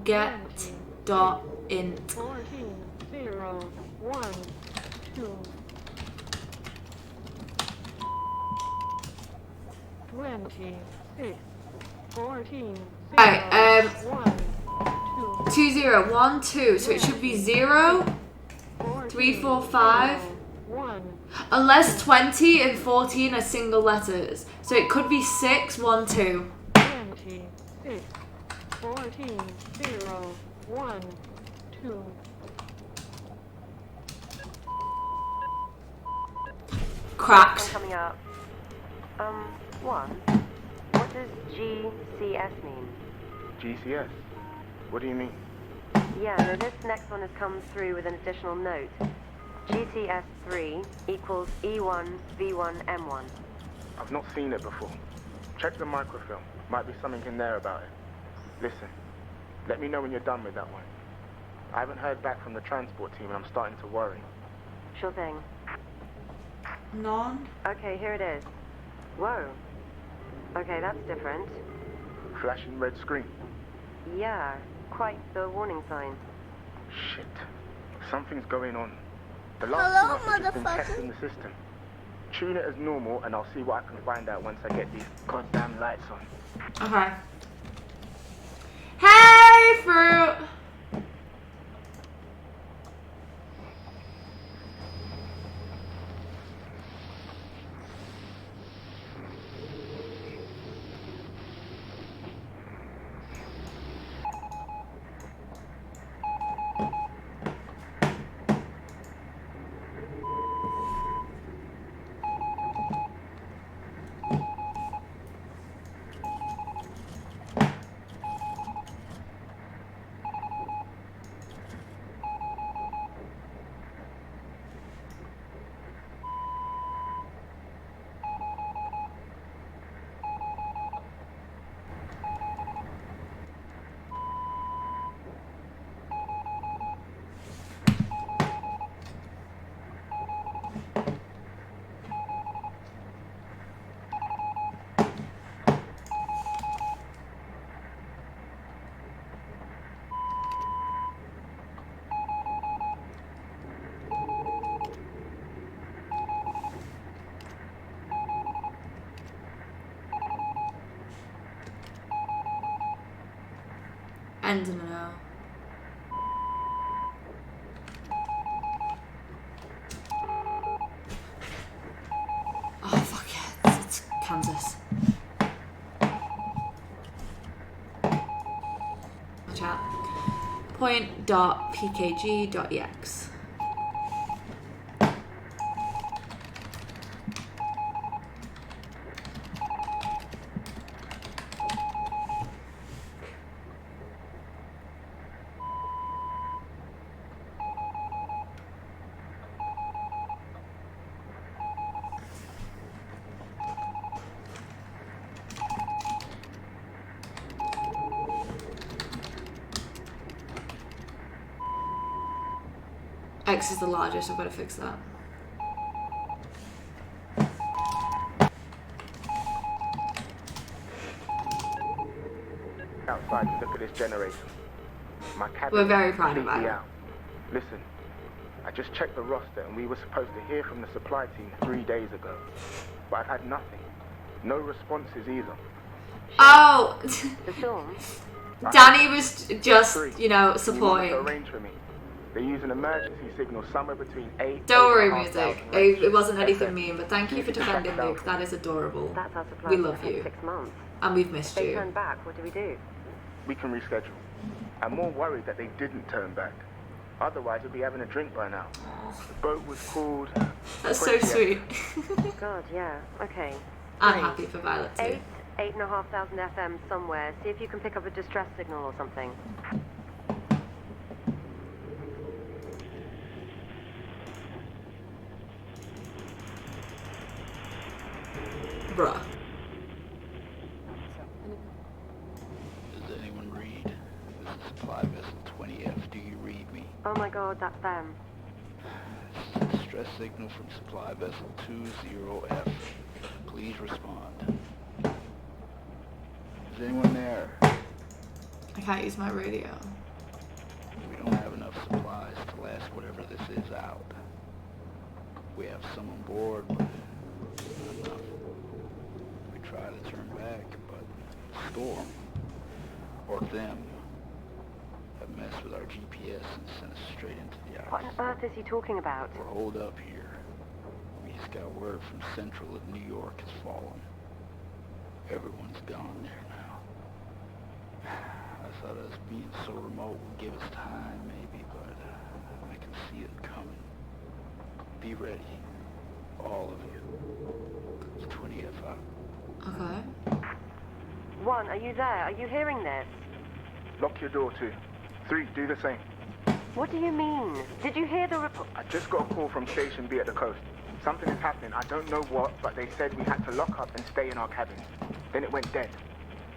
Get dot int. 14, 0, 1, 2. 26, 14, Right, 1, 2, 2 0 1 2. So it should be 0, 3 4 5. 1, Unless 20 and 14 are single letters. So it could be 6 1 2. 26, 14, 0, 1, 2. Cracked. Coming up. One. What does GCS mean? GCS? What do you mean? Yeah, no, this next one has come through with an additional note. GCS3 equals E1V1M1. I've not seen it before. Check the microfilm. Might be something in there about it. Listen, let me know when you're done with that one. I haven't heard back from the transport team and I'm starting to worry. Sure thing. None. Okay, here it is. Whoa. Okay, that's different. Flashing red screen. Yeah, quite the warning sign. Shit. Something's going on. The Hello, last two have been motherfucker. testing the system. Tune it as normal and I'll see what I can find out once I get these goddamn lights on. Okay. Hey, fruit. End now. Oh fuck it, it's Kansas. Watch out. Point.pkg.ex. X is the largest, I've got to fix that. Outside to look at this generator. My cabin We're very proud completely about it. out. Listen, I just checked the roster and we were supposed to hear from the supply team 3 days ago. But I've had nothing. No responses either. Oh! The storm? Danny was just, you know, You want supporting. to arrange for me. They use an emergency signal somewhere between 8 Don't worry, 8,500 music. It wasn't range. anything mean, but thank you for defending Luke. That is adorable. That's our supply We for love the next you. 6 months. And we've missed They you. turn back, what do we do? We can reschedule. I'm more worried that they didn't turn back. Otherwise, we'd be having a drink by now. The boat was called... That's so sweet. God, yeah. Okay. I'm Great. happy for Violet too. 8,500 FM somewhere. See if you can pick up a distress signal or something. Bruh. Does anyone read? This is supply vessel 20F. Do you read me? Oh my god, that's them. Distress signal from supply vessel 20F. Please respond. Is anyone there? I can't use my radio. We don't have enough supplies to last whatever this is out. We have some on board, but not enough. We tried try to turn back, but Storm, or them, have messed with our GPS and sent us straight into the ice. What on earth is he talking about? We're holed up here. We just got word from Central that New York has fallen. Everyone's gone there now. I thought us being so remote would give us time, maybe, but I can see it coming. Be ready. All of you. It's 20F out. Okay. 1, are you there? Are you hearing this? Lock your door, 2. 3, do the same. What do you mean? Did you hear the report? I just got a call from Station B at the coast. Something is happening. I don't know what, but they said we had to lock up and stay in our cabins. Then it went dead.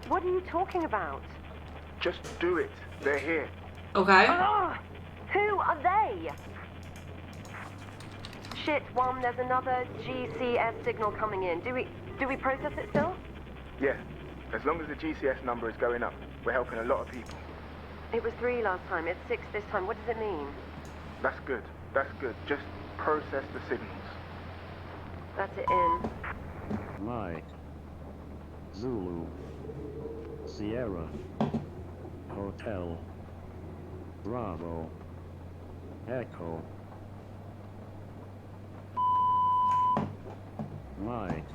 What are you talking about? Just do it. They're here. Okay. Ugh! Who are they? Shit, 1, there's another GCS signal coming in. Do we process it still? Yeah. As long as the GCS number is going up, we're helping a lot of people. It was 3 last time, it's 6 this time. What does it mean? That's good. That's good. Just process the signals. That's it in. Mike, Zulu, Sierra, Hotel, Bravo, Echo, Mike,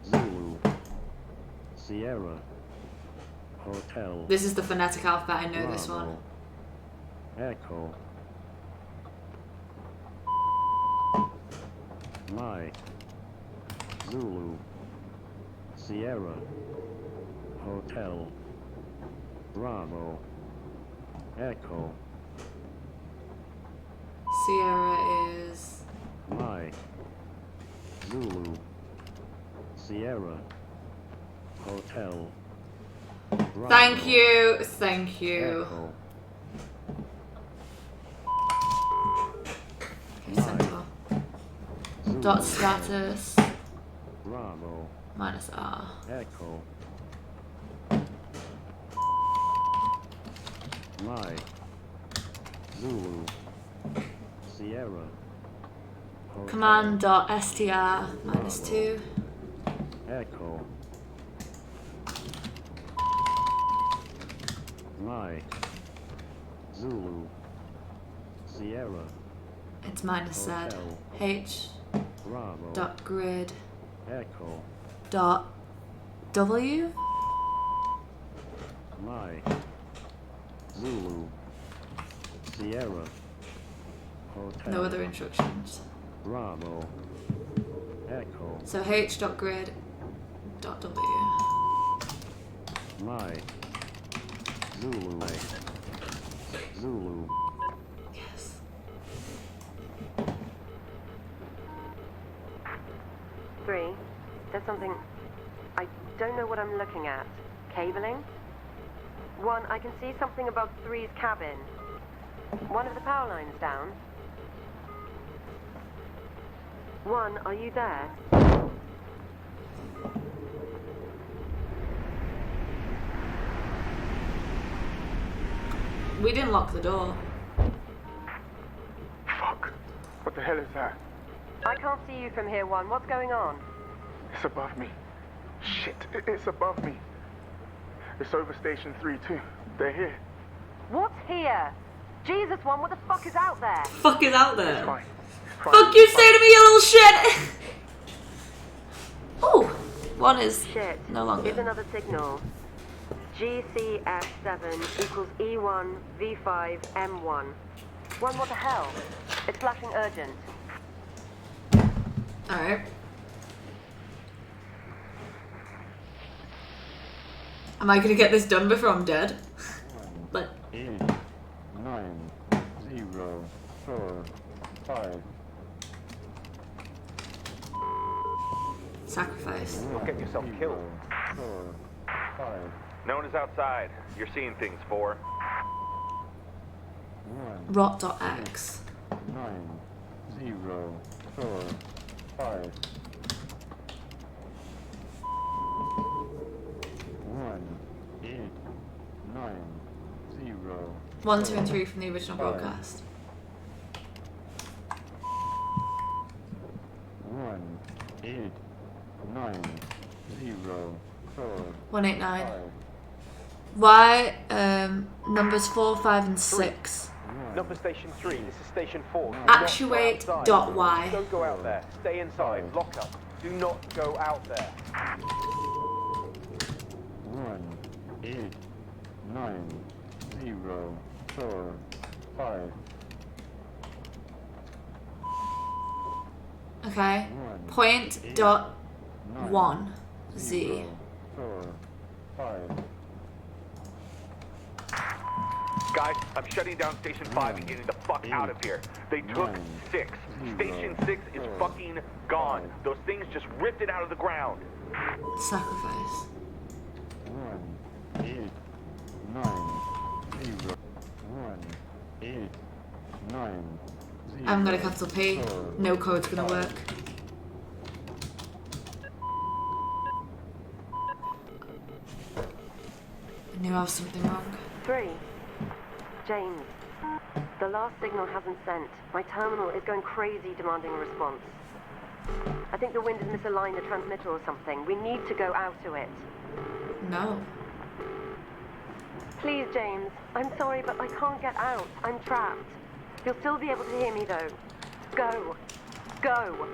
Zulu, Sierra, Hotel. This is the phonetic alphabet. I know Bravo, this one. Echo, Mike, Zulu, Sierra, Hotel, Bravo, Echo, Sierra is. Mike, Zulu, Sierra, Hotel, Bravo, Thank you. Thank you. Echo, Okay, Central. Zulu, Dot status Bravo, minus R. Echo, Mike, Zulu, Sierra, Hotel, Command dot str minus 2. Echo, Mike, Zulu, Sierra, It's minus Z. Hotel, H Bravo, dot grid Echo, dot W. Mike, Zulu, Sierra, Hotel, No other instructions. Bravo, Echo, So H dot grid dot W. Mike, Zulu, Zulu, Yes. Three, there's something. I don't know what I'm looking at. Cabling? 1, I can see something above 3's cabin. One of the power lines down. 1, are you there? We didn't lock the door. Fuck. What the hell is that? I can't see you from here, 1. What's going on? It's above me. Shit. It's above me. It's over Station 3 too. They're here. What's here? Jesus, 1, what the fuck is out there? Fuck is out It's there. fine. It's fine. Fuck you It's fine. say to me, you little shit! Ooh, 1 is Shit. no longer. Here's another signal. GCS7 equals E1 V5 M1. 1, what the hell? It's flashing urgent. Alright. Am I gonna get this done before I'm dead? Like, 8, 9, 0, 4, 5. sacrifice. Don't get yourself killed. 4, 5, No one is outside. You're seeing things, 4. 1, Rot.x. 9, 0, 4, 5. 1, 8, 9, 0. 1, 2, and 3 from the original broadcast. 1, 8, 9, 0, 4, 189. 5, Why numbers 4, 5, and 6? Number station 3, this is station 4. Actuate dot Y. Don't go out there. Stay inside. Lock up. Do not go out there. 1, 8, 9, 0, 4, 5, Okay. 1, Point dot 9, 1 Z. 0, 4, 5, Guys, I'm shutting down station 5 and getting the fuck out of here. They took 6. Station 6 is fucking gone. Those things just ripped it out of the ground. Sacrifice. 1, 8, 9, 0, 1, 8, 9, 0. I'm gonna capital P. No code's gonna work. I knew I was something wrong. 3. James, the last signal hasn't sent. My terminal is going crazy demanding a response. I think the wind has misaligned the transmitter or something. We need to go out to it. No. Please, James. I'm sorry, but I can't get out. I'm trapped. You'll still be able to hear me, though. Go. Go.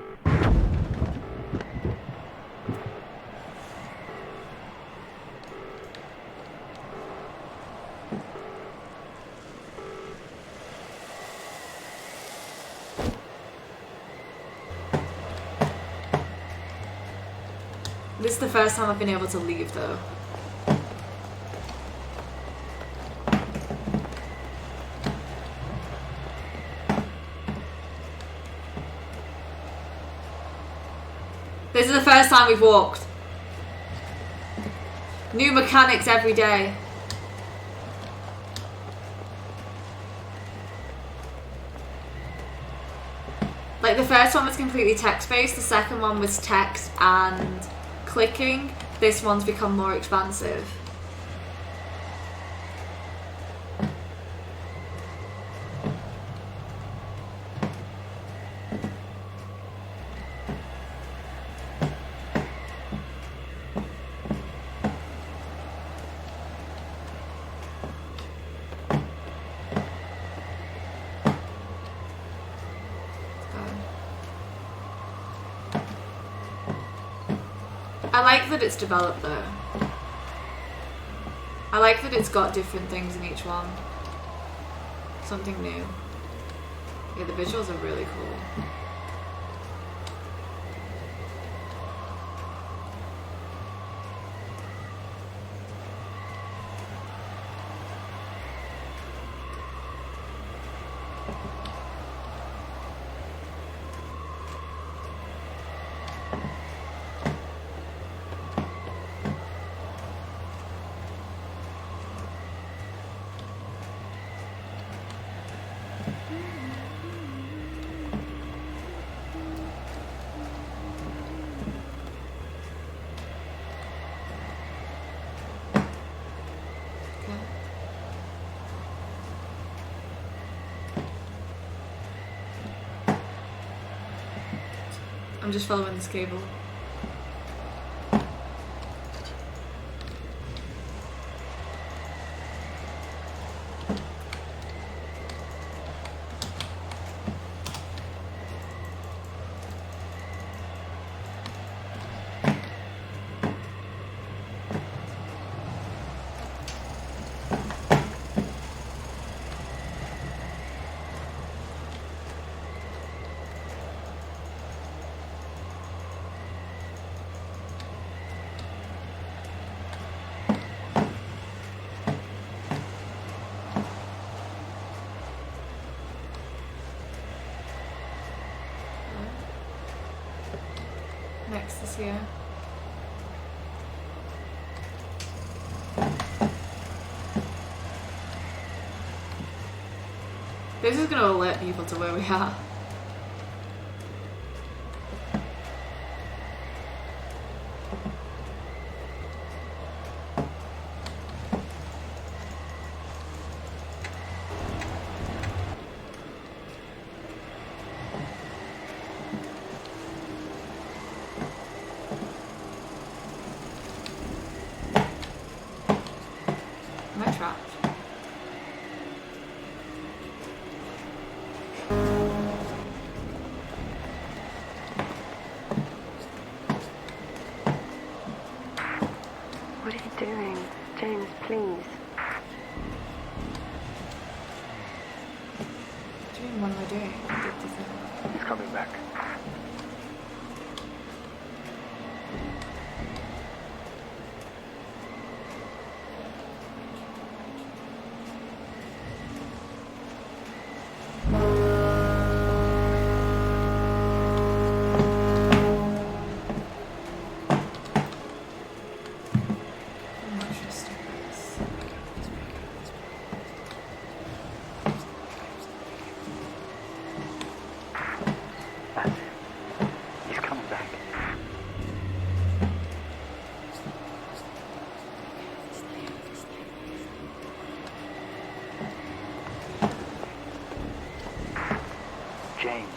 This is the first time I've been able to leave, though. This is the first time we've walked. New mechanics every day. Like, the first one was completely text-based, the second one was text and clicking. This one's become more expansive. I like that it's developed though. I like that it's got different things in each one. Something new. Yeah, the visuals are really cool. I'm just following this cable. Next is here. This is going to alert people to where we are. trapped. What are you doing? James, please. What am I doing? He's coming back. He's coming back. James,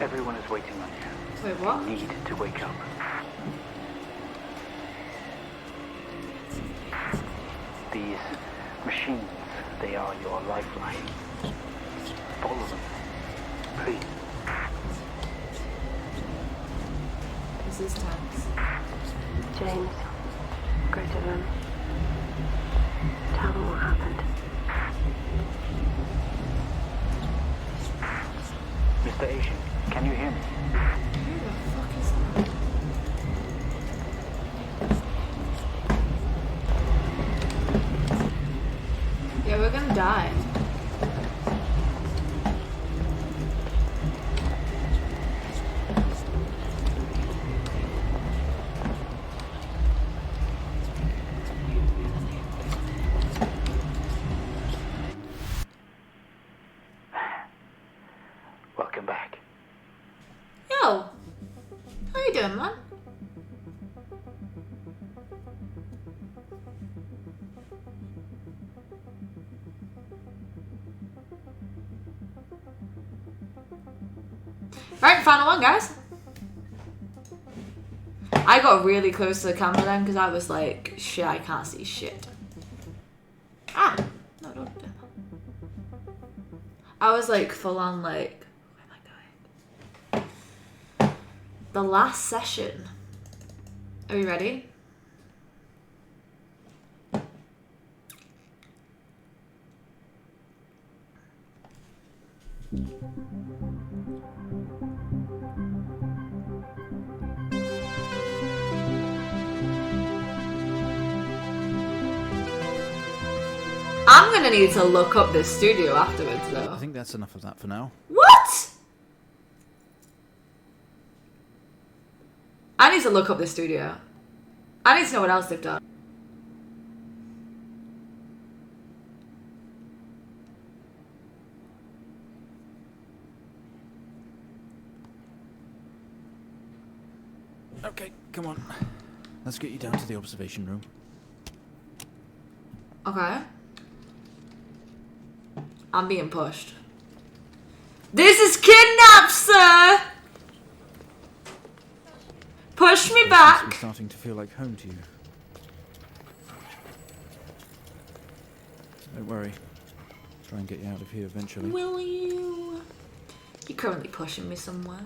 everyone is waiting on you. Wait, what? You need to wake up. These machines, they are your lifeline. Follow them, please. This is tense. James, go to them. Tell them what happened. Mr. Asian, can you hear me? Who the fuck is that? Yeah, we're gonna die. Welcome back. Yo! How you doing, man? Right, final one, guys. I got really close to the camera then because I was like, shit, I can't see shit. Ah! No, don't do that. I was like, full on like, where am I going? The last session. Are you ready? I'm gonna need to look up this studio afterwards, though. I think that's enough of that for now. What? I need to look up this studio. I need to know what else they've done. Okay, come on. Let's get you down to the observation room. Okay. I'm being pushed. This is kidnap, sir! Push me back! It's starting to feel like home to you. Don't worry. Try and get you out of here eventually. Will you? You're currently pushing me somewhere.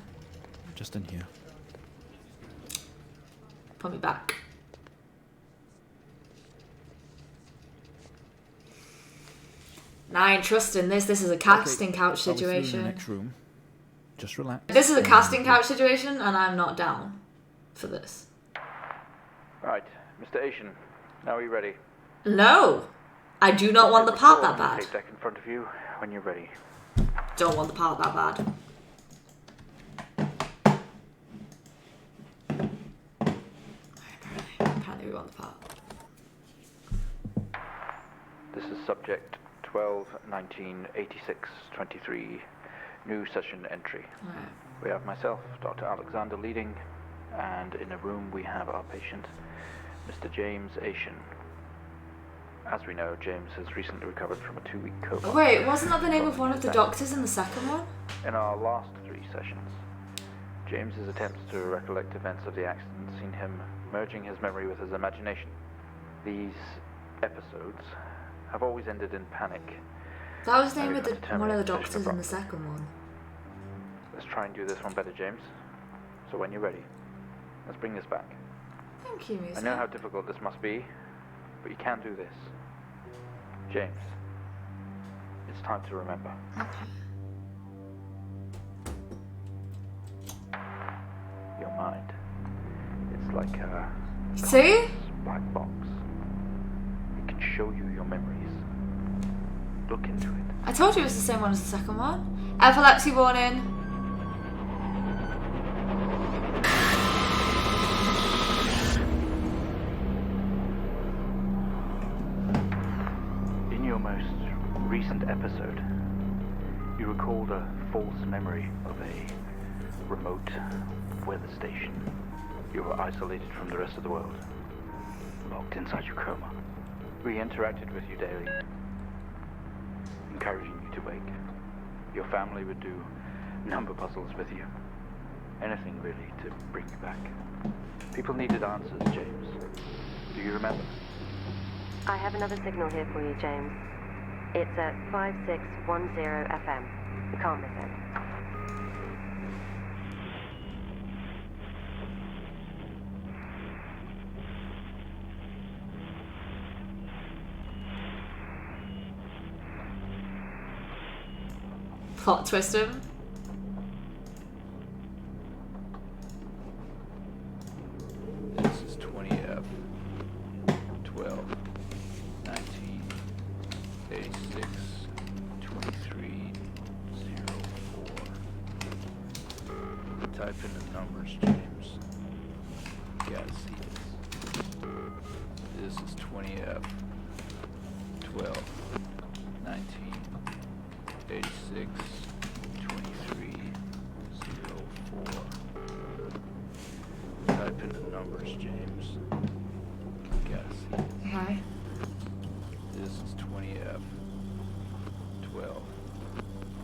Just in here. Put me back. Nah, I ain't trusting this. This is a casting couch situation. In the next room. Just relax. This is a casting couch situation, and I'm not down for this. Right, Mr. Asian, now are you ready? No! I do not want the part that bad. Tape deck in front of you when you're ready. Don't want the part that bad. Apparently we want the part. This is subject 12-19-86-23, new session entry. Alright. We have myself, Dr. Alexander leading, and in a room we have our patient, Mr. James Asian. As we know, James has recently recovered from a 2-week coma. Wait, wasn't that the name of one of the doctors in the second one? In our last 3 sessions, James's attempts to recollect events of the accident seen him merging his memory with his imagination. These episodes have always ended in panic. That was the Now name we've of had to one of the terminate the doctors session in the second one. Let's try and do this one better, James. So when you're ready, let's bring this back. Thank you, I Musa. know how difficult this must be, but you can do this. James, it's time to remember. Okay. Your mind. It's like a See? black box. It can show you your memories. Look into it. I told you it was the same one as the second one. Epilepsy warning. In your most recent episode, you recalled a false memory of a remote weather station. You were isolated from the rest of the world, locked inside your coma. We interacted with you daily, encouraging you to wake. Your family would do number puzzles with you. Anything really to bring you back. People needed answers, James. Do you remember? I have another signal here for you, James. It's at 5610 FM. You can't miss it. Plot twist him. This is 20F 12 19 86 23 04. Type in the numbers, James. You gotta see this. This is 20F 12 19 86 23 04. Type in the numbers, James. You gotta see it. Okay. This is 20F 12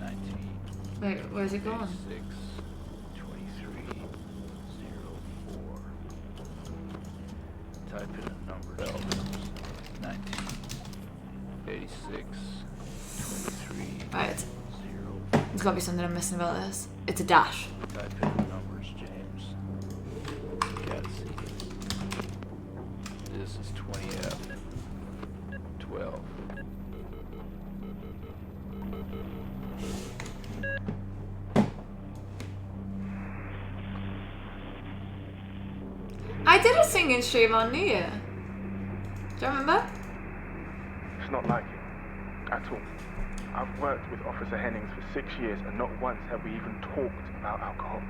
19 Wait, where's it gone? 86 23 04. Type in the number 19 86 23 Right. 04. There's gotta be something I'm missing about this. It's a dash. Type in the numbers, James. You gotta see it. This is 20F 12. I did a singing stream on New Year. Do you remember? It's not like it. At all. I've worked with Officer Hennings for 6 years and not once have we even talked about alcohol.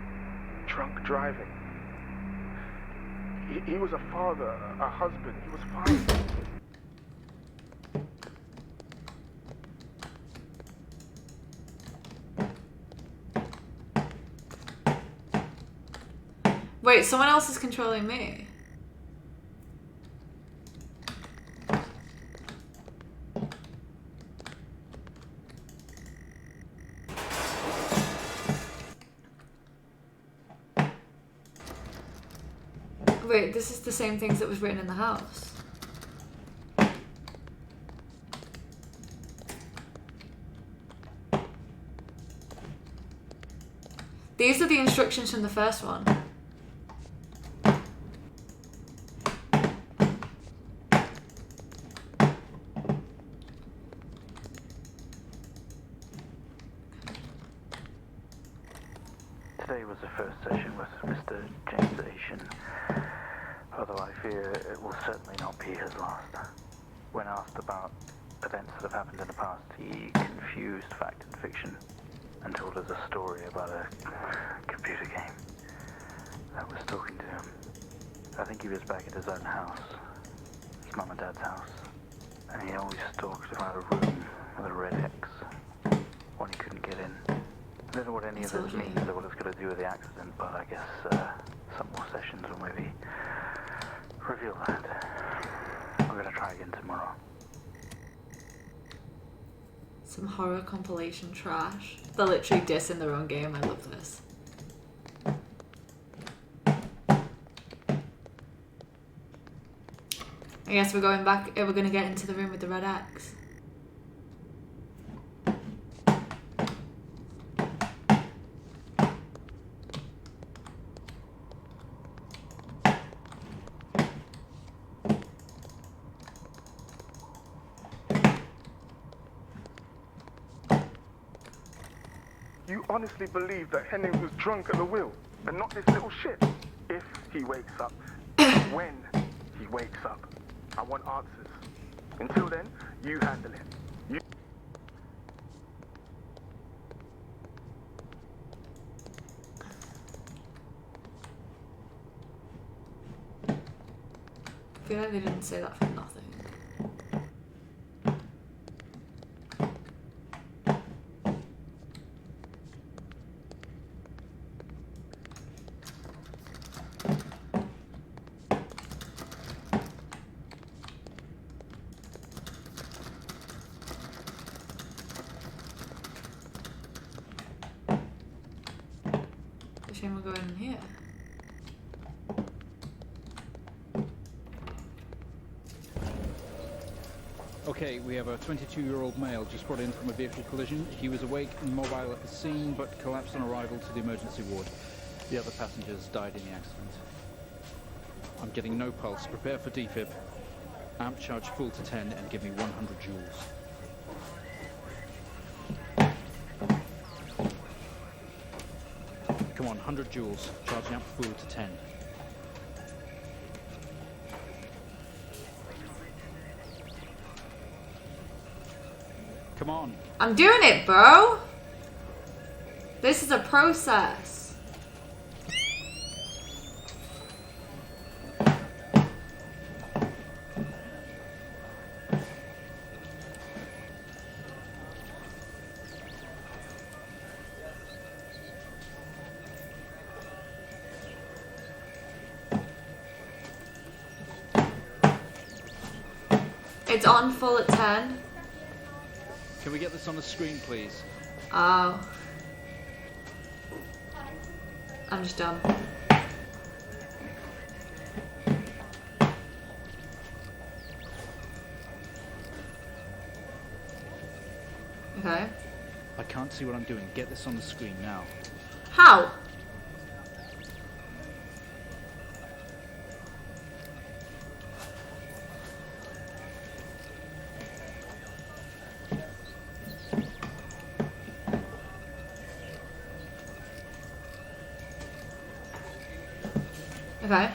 Drunk driving. He was a father, a husband. He was fine. Wait, someone else is controlling me. Wait, this is the same things that was written in the house. These are the instructions from the first one. Today was the first session with Mr. James Asian, although I fear it will certainly not be his last. When asked about events that have happened in the past, he confused fact and fiction and told us a story about a computer game that was talking to him. I think he was back at his own house, his mum and dad's house, and he always talked about a room with a red X, one he couldn't get in. I don't know what any of this means or what it's got to do with the accident, but I guess some more sessions will maybe reveal that. I'm going to try again tomorrow. Some horror compilation trash. They're literally dissing their own game. I love this. I guess we're going back. We're going to get into the room with the red X. You honestly believe that Henning was drunk at the wheel and not this little shit? If he wakes up, when he wakes up, I want answers. Until then, you handle him. You... I feel like they didn't say that for nothing. The shame we're going in here. Okay, we have a 22-year-old male just brought in from a vehicle collision. He was awake and mobile at the scene, but collapsed on arrival to the emergency ward. The other passengers died in the accident. I'm getting no pulse. Prepare for defib. Amp charge full to 10 and give me 100 joules. Come on, 100 joules. Charge amp full to 10. Come on. I'm doing it, bro. This is a process. It's on full at 10. Can we get this on the screen, please? Oh. I'm just done. Okay. I can't see what I'm doing. Get this on the screen now. How? Okay.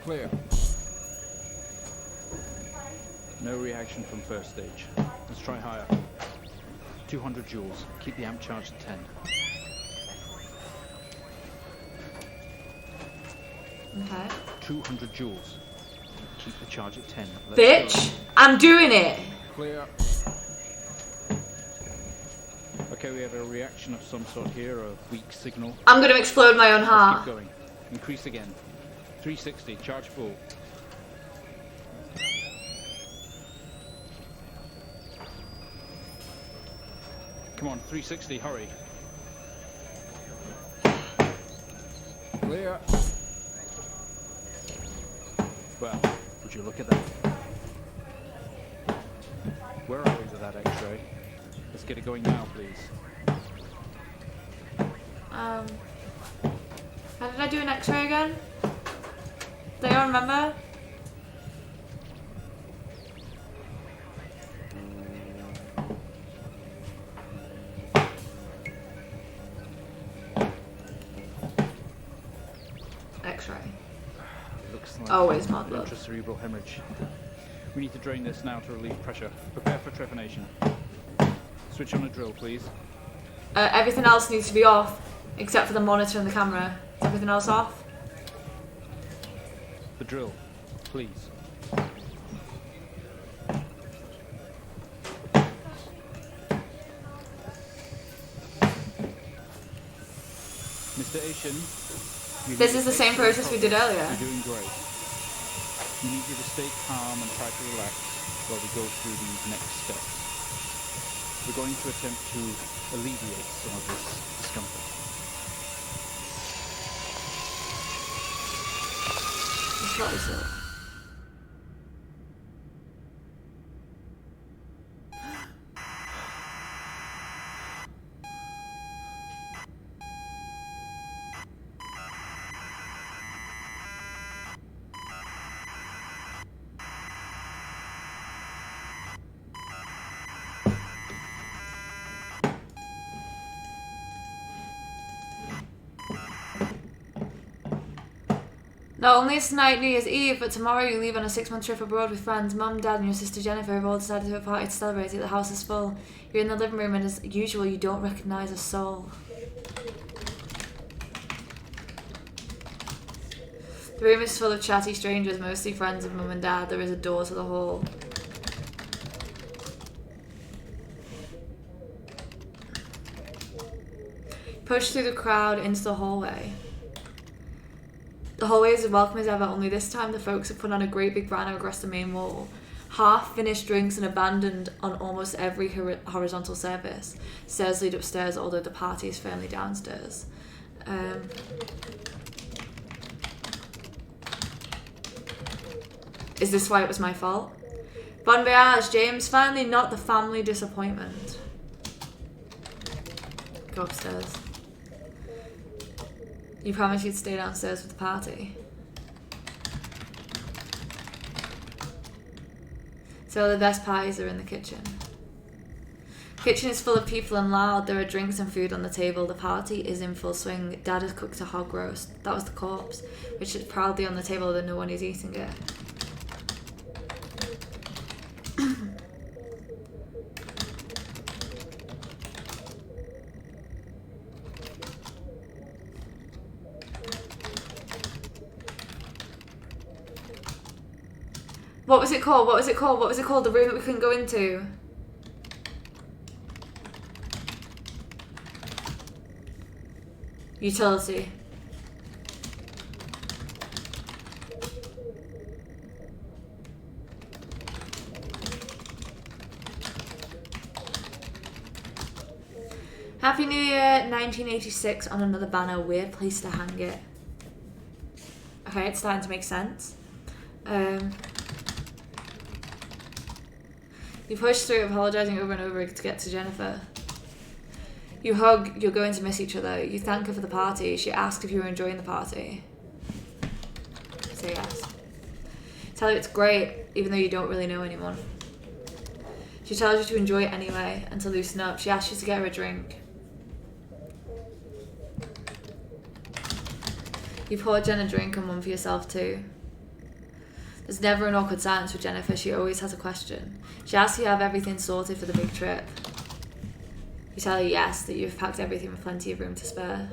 Clear. No reaction from first stage. Let's try higher. 200 joules. Keep the amp charged at 10. Okay. 200 joules. Keep the charge at 10. Let's Bitch! go. I'm doing it! Clear. Okay, we have a reaction of some sort here, a weak signal. I'm gonna explode my own Let's heart. keep going. Increase again. 360, charge full. Come on, 360, hurry. Clear. Well, would you look at that? Where are we with that X-ray? Let's get it going now, please. How did I do an X-ray again? Do you all remember? X-ray. Looks like Always my blood. intracerebral hemorrhage. We need to drain this now to relieve pressure. Prepare for trepanation. Switch on a drill, please. Everything else needs to be off, except for the monitor and the camera. Is everything else off? The drill, please. Mr. Asian. This is the same process we did earlier. You're doing great. We need you to stay calm and try to relax while we go through these next steps. We're going to attempt to alleviate some of this discomfort. What is it? Not only is tonight New Year's Eve, but tomorrow you leave on a 6-month trip abroad with friends. Mum, Dad and your sister Jennifer have all decided to have a party to celebrate it. The house is full. You're in the living room and as usual you don't recognise a soul. The room is full of chatty strangers, mostly friends of Mum and Dad. There is a door to the hall. Push through the crowd into the hallway. The hallway is as welcome as ever, only this time the folks have put on a great big banner across the main wall. Half-finished drinks and abandoned on almost every horizontal surface. Stairs lead upstairs, although the party is firmly downstairs. Is this why it was my fault? Bon voyage, James. Finally not the family disappointment. Go upstairs. You promised you'd stay downstairs with the party. So the best parties are in the kitchen. The kitchen is full of people and loud. There are drinks and food on the table. The party is in full swing. Dad has cooked a hog roast. That was the corpse, which is proudly on the table though no one is eating it. What was it called? What was it called? What was it called? The room that we couldn't go into? Utility. Happy New Year 1986 on another banner. Weird place to hang it. Okay, it's starting to make sense. You push through, apologising over and over to get to Jennifer. You hug, you're going to miss each other. You thank her for the party. She asks if you were enjoying the party. Say yes. Tell her it's great, even though you don't really know anyone. She tells you to enjoy it anyway, and to loosen up. She asks you to get her a drink. You pour Jen a drink and one for yourself too. There's never an awkward silence with Jennifer. She always has a question. She asks you have everything sorted for the big trip. You tell her yes, that you've packed everything with plenty of room to spare.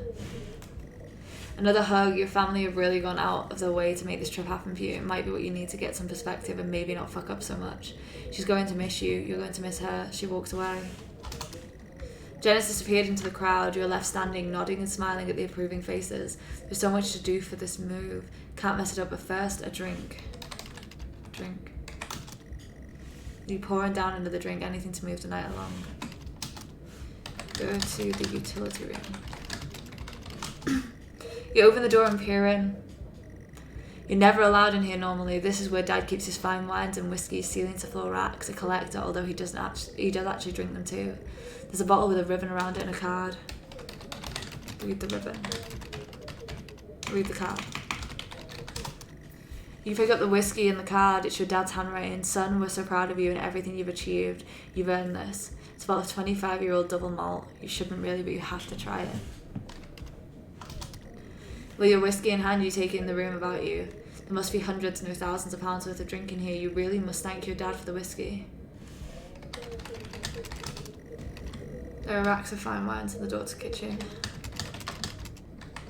Another hug. Your family have really gone out of their way to make this trip happen for you. It might be what you need to get some perspective and maybe not fuck up so much. She's going to miss you. You're going to miss her. She walks away. Jen has disappeared into the crowd. You're left standing, nodding and smiling at the approving faces. There's so much to do for this move. Can't mess it up, but first, a drink. Drink. You pouring down another drink, anything to move the night along. Go to the utility room. You open the door and peer in. You're never allowed in here normally. This is where Dad keeps his fine wines and whiskies, ceiling to floor racks, a collector, although he does actually drink them too. There's a bottle with a ribbon around it and a card. Read the ribbon. Read the card. You pick up the whiskey and the card. It's your dad's handwriting. Son, we're so proud of you and everything you've achieved. You've earned this. It's about a 25-year-old double malt. You shouldn't really, but you have to try it. With your whiskey in hand, you take it in the room about you. There must be hundreds, no thousands of pounds worth of drink in here. You really must thank your dad for the whiskey. There are racks of fine wines and the door to the kitchen.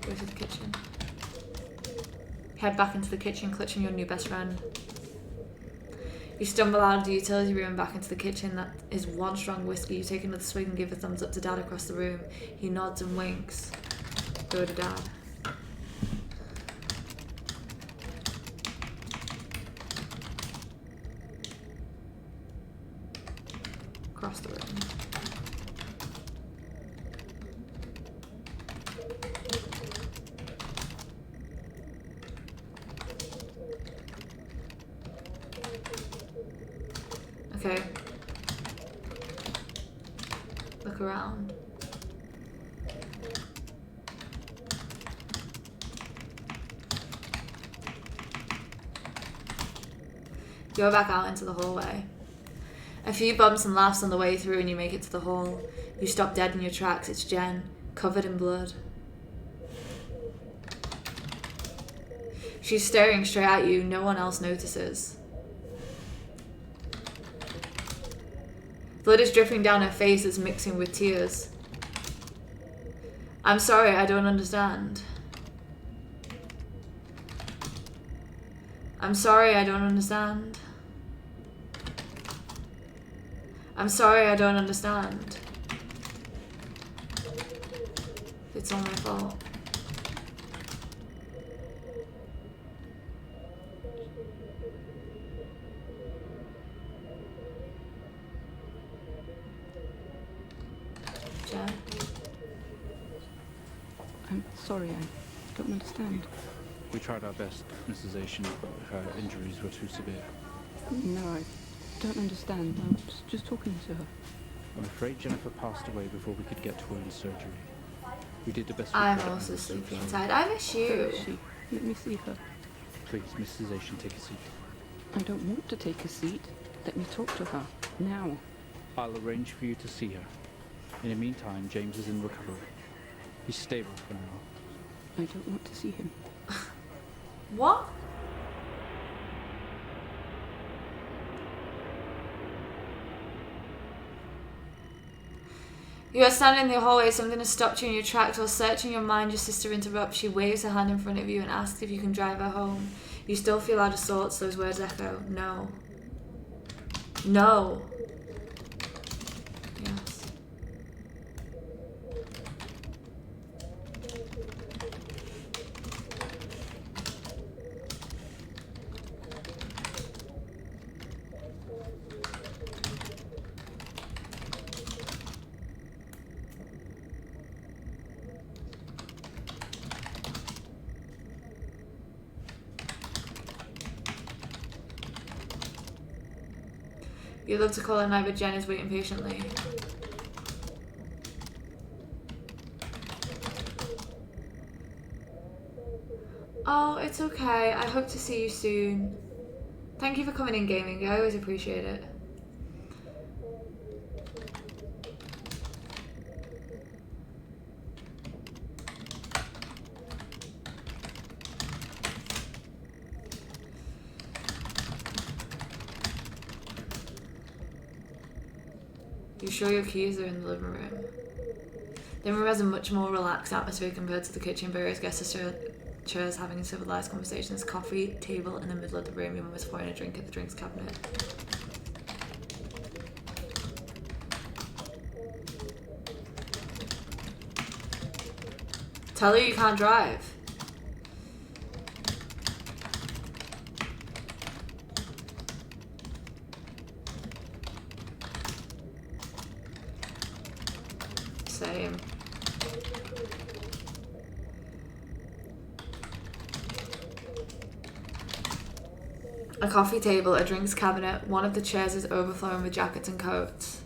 Go to the kitchen. Head back into the kitchen, clutching your new best friend. You stumble out of the utility room and back into the kitchen. That is one strong whiskey. You take another swig and give a thumbs up to Dad across the room. He nods and winks. Go to Dad. Across the room. Okay. Look around. Go back out into the hallway. A few bumps and laughs on the way through and you make it to the hall. You stop dead in your tracks. It's Jen, covered in blood. She's staring straight at you. No one else notices. Blood is dripping down her face. It's mixing with tears. I'm sorry, I don't understand. I'm sorry, I don't understand. I'm sorry, I don't understand. It's all my fault. Jen? I'm sorry, I don't understand. We tried our best, Mrs. Asian, but her injuries were too severe. No, I don't understand. I was just talking to her. I'm afraid Jennifer passed away before we could get to her in surgery. We did the best we I'm could. also sleepy inside. I miss you. Where is she? Let me see her. Please, Mrs. Asian, take a seat. I don't want to take a seat. Let me talk to her. Now. I'll arrange for you to see her. In the meantime, James is in recovery. He's stable for now. I don't want to see him. What? You are standing in the hallway. Something has stopped you in your tracks. While searching your mind, your sister interrupts. She waves her hand in front of you and asks if you can drive her home. You still feel out of sorts. Those words echo. No. No. Yes. You'd love to call her night, but Jen is waiting patiently. Oh, it's okay. I hope to see you soon. Thank you for coming in, gaming. I always appreciate it. You sure your keys are in the living room? The living room has a much more relaxed atmosphere compared to the kitchen. Various guests are chairs having civilized conversations. Coffee table in the middle of the room. Your mum is pouring a drink at the drinks cabinet. Tell her you can't drive. Same. A coffee table, a drinks cabinet. One of the chairs is overflowing with jackets and coats.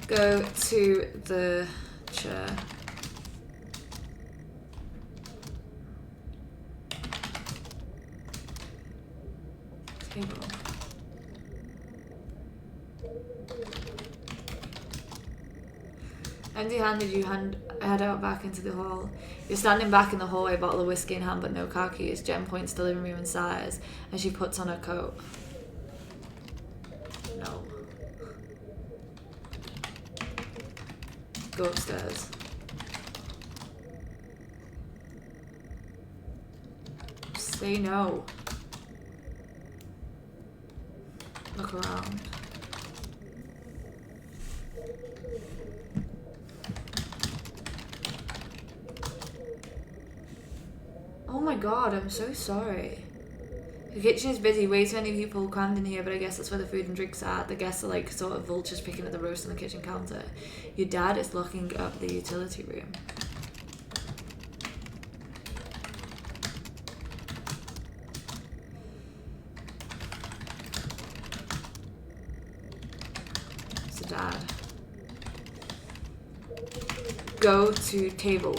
Go to the chair. Table. Empty-handed, you head out back into the hall. You're standing back in the hallway, bottle of whiskey in hand, but no car keys. Jen points to the living room and sighs as she puts on her coat. No. Go upstairs. Say no. Look around. Oh my god, I'm so sorry. The kitchen is busy, way too many people crammed in here, but I guess that's where the food and drinks are. The guests are like sort of vultures picking at the roast on the kitchen counter. Your dad is locking up the utility room. It's the dad. Go to table.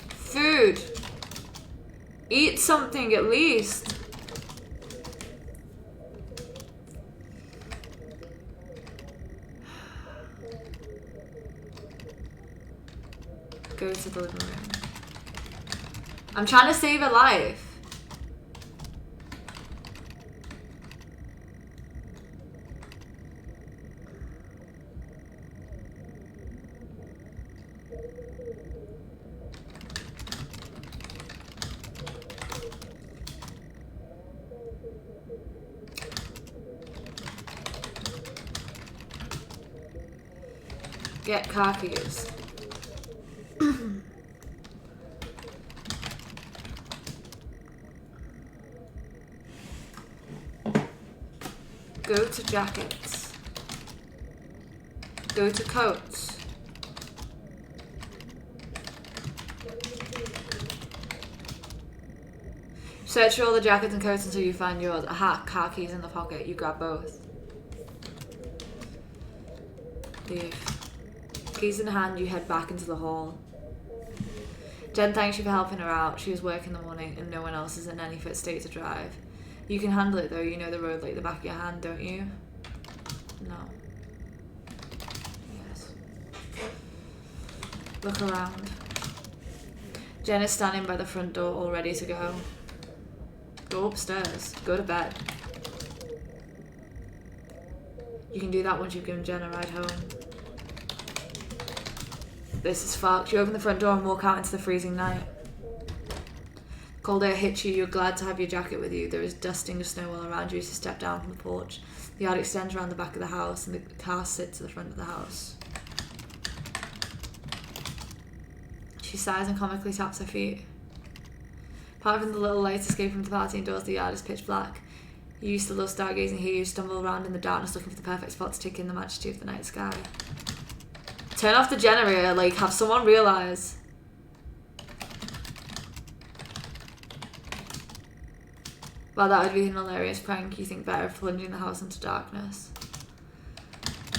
Food! Eat something at least. Go to the living room. I'm trying to save a life. Get car keys. Go to jackets. Go to coats. Search for all the jackets and coats until you find yours. Aha, car keys in the pocket. You grab both. Leave. Keys in hand, you head back into the hall. Jen thanks you for helping her out. She was working in the morning and no one else is in any fit state to drive. You can handle it though, you know the road like the back of your hand, don't you? No. Yes. Look around. Jen is standing by the front door all ready to go. Go upstairs. Go to bed. You can do that once you've given Jen a ride home. This is fucked. You open the front door and walk out into the freezing night. Cold air hits you. You're glad to have your jacket with you. There is dusting of snow all around you as you step down from the porch. The yard extends around the back of the house and the car sits at the front of the house. She sighs and comically taps her feet. Apart from the little light escaping from the party indoors, the yard is pitch black. You used to love stargazing here. You stumble around in the darkness looking for the perfect spot to take in the majesty of the night sky. Turn off the generator, like have someone realise. Well, that would be an hilarious prank. You think better of plunging the house into darkness.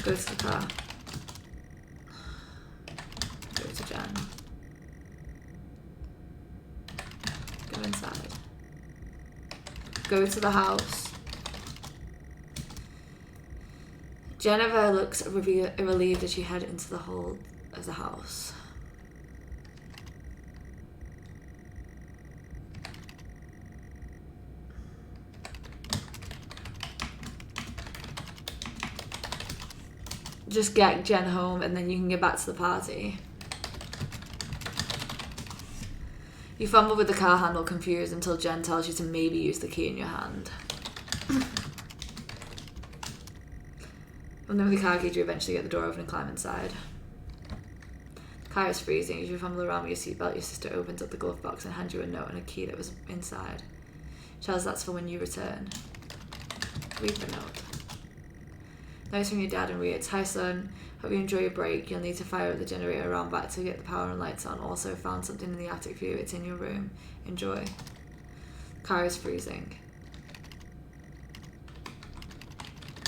Go to the car. Go to Jen. Go inside. Go to the house. Jennifer looks relieved as you head into the hall of the house. Just get Jen home and then you can get back to the party. You fumble with the car handle, confused, until Jen tells you to maybe use the key in your hand. And then with the car key, you eventually get the door open and climb inside. The car is freezing. As you fumble around with your seatbelt, your sister opens up the glove box and hands you a note and a key that was inside. She tells that's for when you return. Read the note. Notes from your dad and reads, "Hi son, hope you enjoy your break. You'll need to fire up the generator around back to get the power and lights on. Also found something in the attic for you. It's in your room. Enjoy." Car is freezing.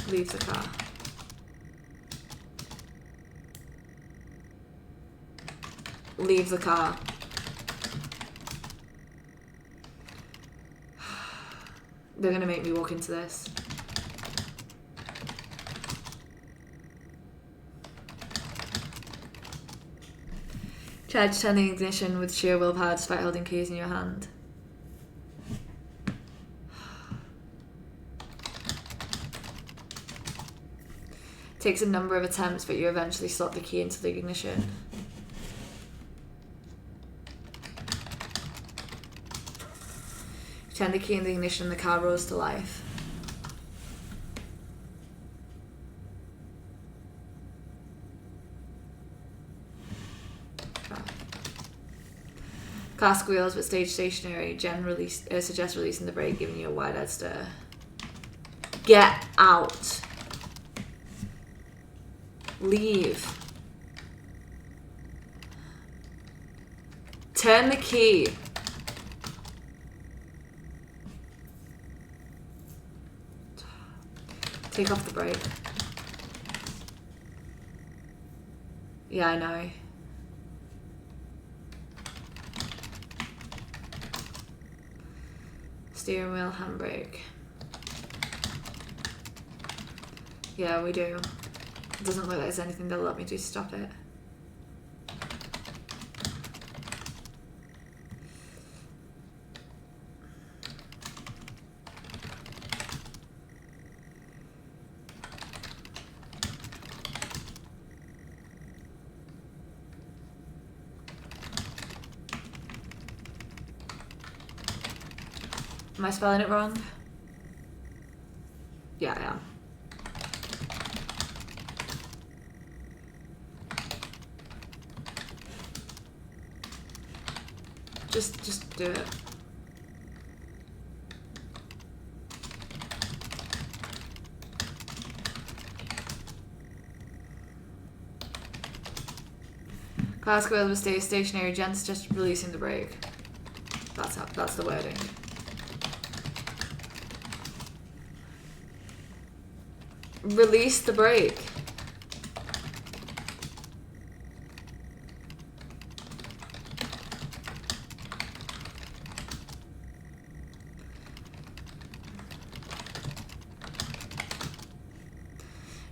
Leave the car. Leave the car. They're gonna make me walk into this. Try to turn the ignition with sheer willpower despite holding keys in your hand. Takes a number of attempts, but you eventually slot the key into the ignition. Turn the key in the ignition and the car rolls to life. Car squeals but stays stationary. Jen suggests releasing the brake, giving you a wide-eyed stare. Get out. Leave. Turn the key. Take off the brake. Yeah, I know. Steering wheel, handbrake. Yeah, we do. It doesn't look like there's anything that'll let me do to stop it. Am I spelling it wrong? Yeah, I am. Just do it. Classic will stay stationary. Jen's just releasing the brake. That's the wording. Release the brake.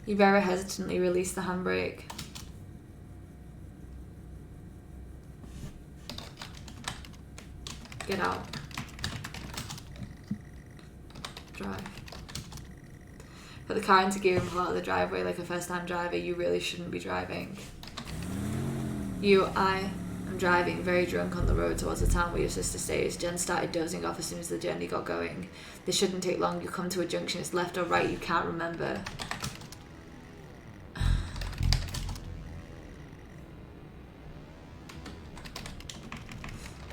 You very hesitantly release the handbrake. Get out. Drive. Put the car into gear and pull out of the driveway like a first-time driver. You really shouldn't be driving. I am driving very drunk on the road towards the town where your sister stays. Jen started dozing off as soon as the journey got going. This shouldn't take long. You come to a junction. It's left or right. You can't remember.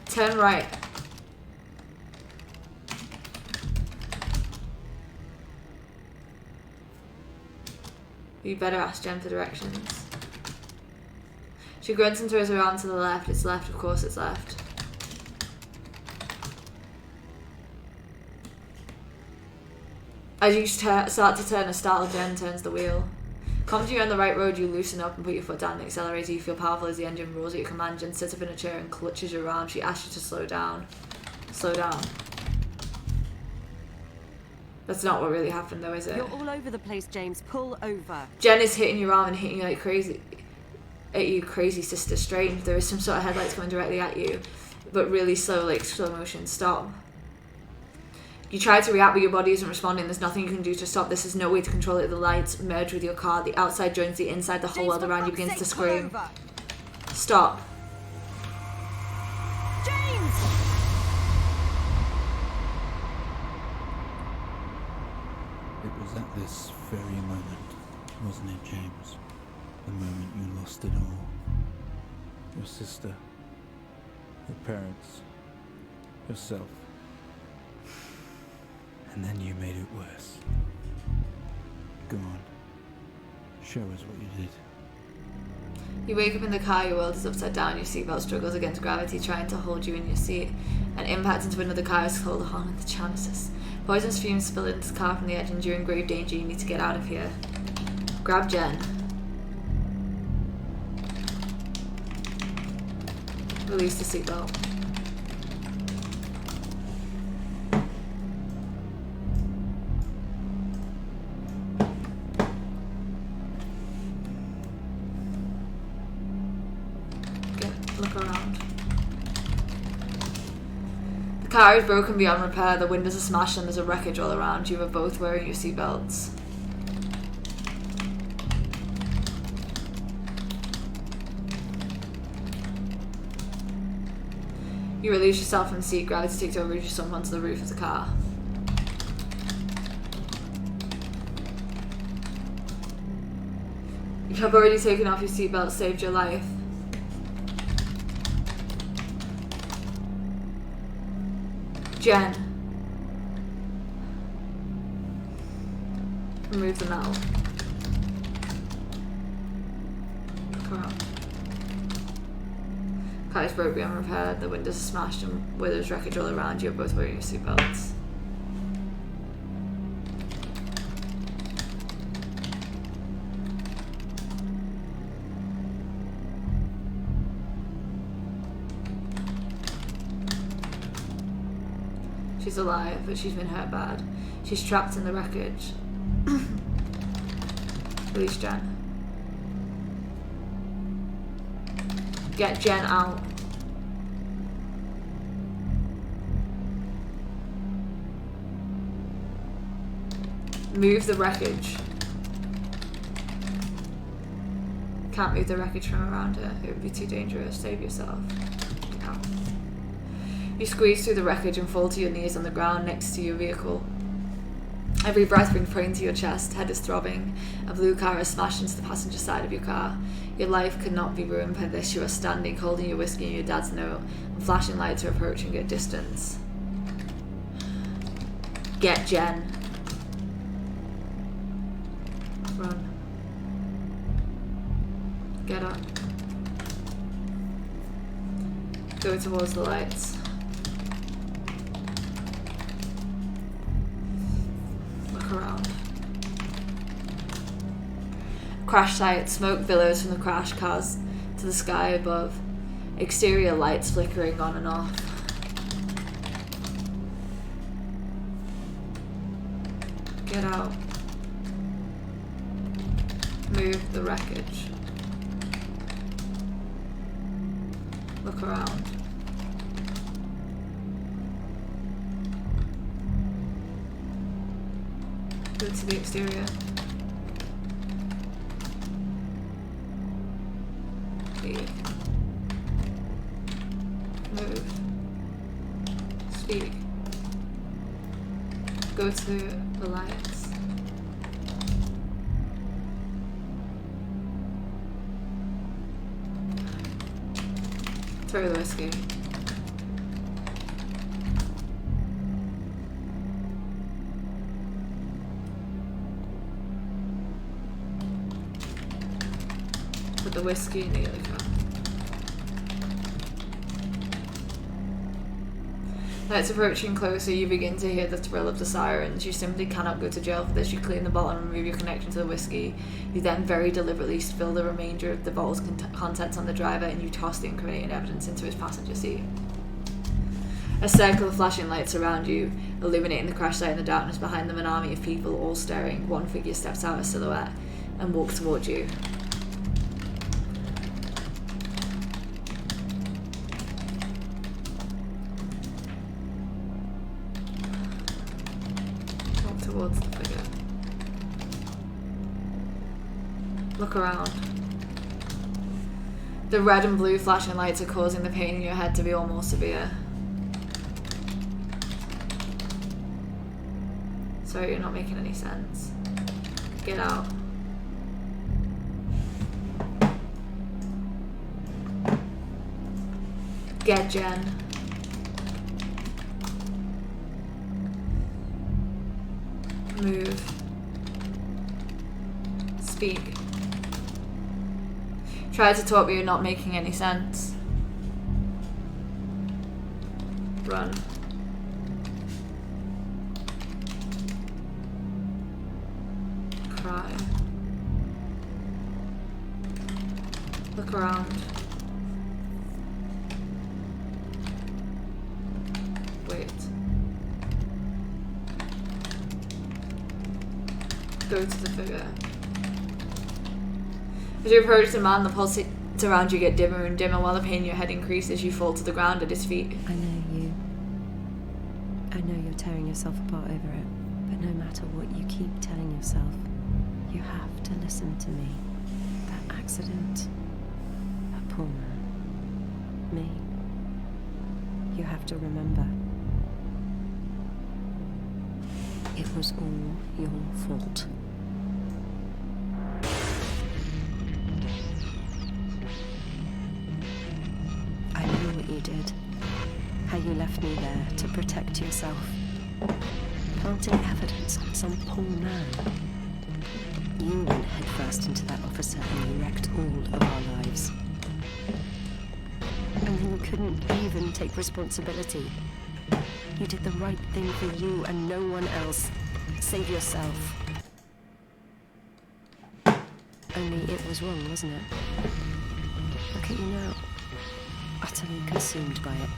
Turn right. You better ask Jen for directions. She grunts and throws her arm to the left. It's left, of course it's left. As you start to turn, a startled Jen turns the wheel. Come to you on the right road, you loosen up and put your foot down the accelerator. You feel powerful as the engine roars at your command. Jen sits up in a chair and clutches your arm. She asks you to slow down. Slow down. That's not what really happened though, is it? You're all over the place, James. Pull over. Jen is hitting your arm and hitting you like crazy. At you, crazy sister. Strange. There is some sort of headlights coming directly at you, but really slow, like slow motion. Stop. You try to react, but your body isn't responding. There's nothing you can do to stop. This is no way to control it. The lights merge with your car. The outside joins the inside. The whole world around you begins to scream. Stop. James! It was at this very moment, wasn't it, James? The moment you lost it all. Your sister, your parents, yourself. And then you made it worse. Go on. Show us what you did. You wake up in the car, your world is upside down, your seatbelt struggles against gravity, trying to hold you in your seat. An impact into another car has called the horn of the chances. Poisonous fumes spill into the car from the edge, and you're in grave danger. You need to get out of here. Grab Jen. Release the seatbelt. Look around. The car is broken beyond repair. The windows are smashed and there's a wreckage all around. You are both wearing your seatbelts. You release yourself from the seat. Gravity takes over as you jump onto the roof of the car. You have already taken off your seatbelt, saved your life. Jen. Remove the metal. Come on. Car is broke beyond repair, the windows are smashed and where there's wreckage all around. You're both wearing your seatbelts. She's alive, but she's been hurt bad. She's trapped in the wreckage. Release Jen. Get Jen out. Move the wreckage. Can't move the wreckage from around her. It would be too dangerous. Save yourself. Get out. You squeeze through the wreckage and fall to your knees on the ground next to your vehicle. Every breath brings pain to your chest, head is throbbing. A blue car is smashed into the passenger side of your car. Your life could not be ruined by this. You are standing, holding your whiskey and your dad's note, and flashing lights are approaching at distance. Get Jen. Run. Get up. Go towards the lights. Look around. Crash site, smoke billows from the crash cars to the sky above. Exterior lights flickering on and off. Get out. Move the wreckage. Look around. Go to the exterior. Leave. Move. Speak. Go to the lights. Throw the whiskey. Put the whiskey in the other cup. As it's approaching closer, you begin to hear the thrill of the sirens. You simply cannot go to jail for this. You clean the bottle and remove your connection to the whiskey. You then very deliberately spill the remainder of the bottle's contents on the driver, and you toss the incriminating evidence into his passenger seat. A circle of flashing lights surround you, illuminating the crash site in the darkness. Behind them, an army of people, all staring. One figure steps out of silhouette and walks towards you. Towards the figure. Look around. The red and blue flashing lights are causing the pain in your head to be almost severe. Sorry, you're not making any sense. Get out. Get Jen. Move. Speak. Try to talk, but you're not making any sense. Run. Cry. Look around. Wait. Go to the figure. As you approach the man, the pulses around you get dimmer and dimmer. While the pain in your head increases, you fall to the ground at his feet. I know you. I know you're tearing yourself apart over it, but no matter what you keep telling yourself, you have to listen to me. That accident, that poor man, me. You have to remember. It was all your fault. I know what you did. How you left me there to protect yourself. Planting evidence on some poor man. You went headfirst into that officer and you wrecked all of our lives. And then you couldn't even take responsibility. You did the right thing for you and no one else. Save yourself. Only it was wrong, wasn't it? Look at you now. Utterly consumed by it.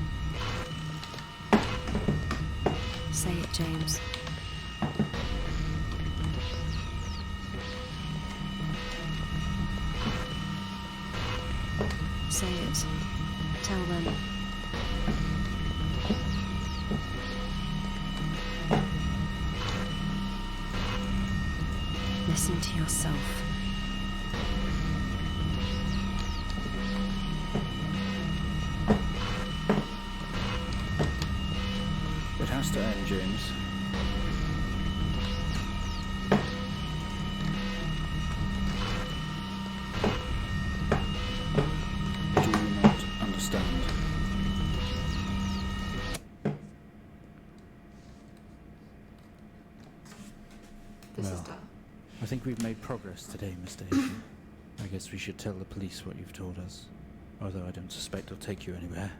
Say it, James. Say it. Tell them. Listen to yourself. to end, James. Do you not understand? This is Well, dark. I think we've made progress today, Mr. Asian. I guess we should tell the police what you've told us. Although I don't suspect it'll take you anywhere.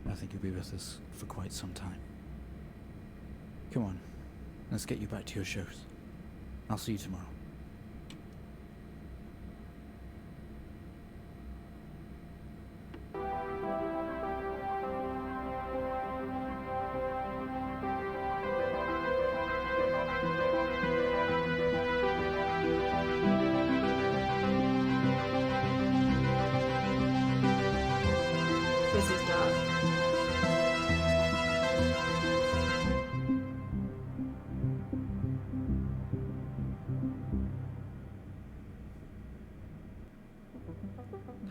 I think you'll be with us for quite some time. Come on, let's get you back to your shows. I'll see you tomorrow. This is dark.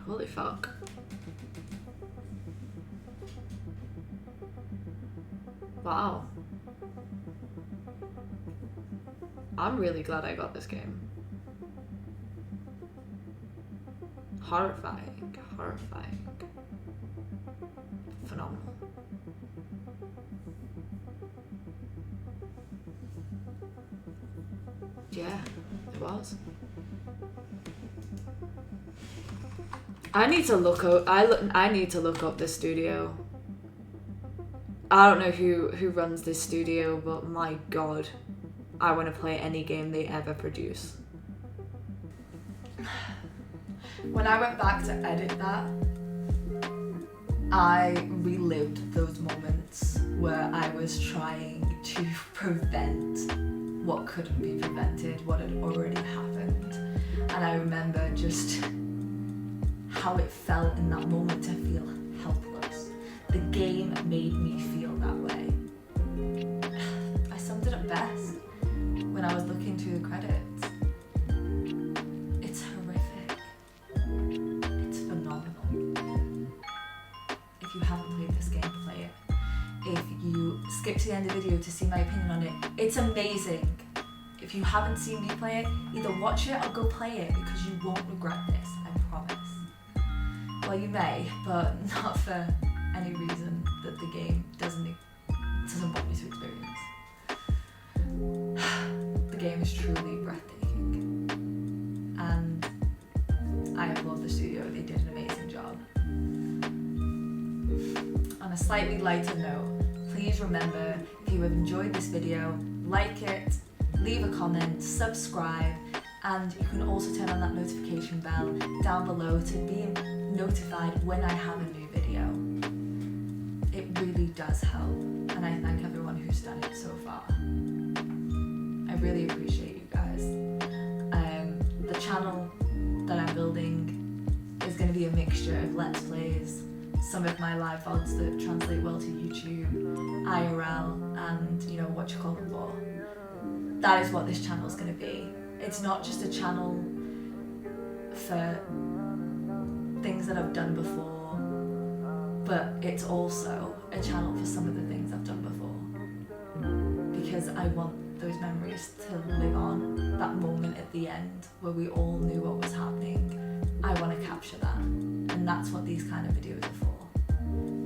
Holy fuck. Wow. I'm really glad I got this game. Horrifying, horrifying. Phenomenal. Yeah, it was. I need to look up. I need to look up this studio. I don't know who runs this studio, but my god, I want to play any game they ever produce. When I went back to edit that, I relived those moments where I was trying to prevent what couldn't be prevented, what had already happened. And I remember just how it felt in that moment to feel helpless. The game made me feel that way. I summed it up best when I was looking through the credits. It's horrific. It's phenomenal. If you haven't played this game, play it. If you skip to the end of the video to see my opinion on it, it's amazing. If you haven't seen me play it, either watch it or go play it because you won't regret this, I promise. Well, you may, but not for any reason that the game doesn't want you to experience. The game is truly breathtaking. And I applaud the studio, they did an amazing job. On a slightly lighter note, please remember, if you have enjoyed this video, like it, leave a comment, subscribe, and you can also turn on that notification bell down below to be notified when I have a new video. It really does help, and I thank everyone who's done it so far. I really appreciate you guys. The channel that I'm building is going to be a mixture of Let's Plays, some of my live vlogs that translate well to YouTube, IRL, and what you call them for. That is what this channel is going to be. It's not just a channel for things that I've done before, but it's also a channel for some of the things I've done before. Because I want those memories to live on, that moment at the end where we all knew what was happening. I want to capture that, and that's what these kind of videos are for.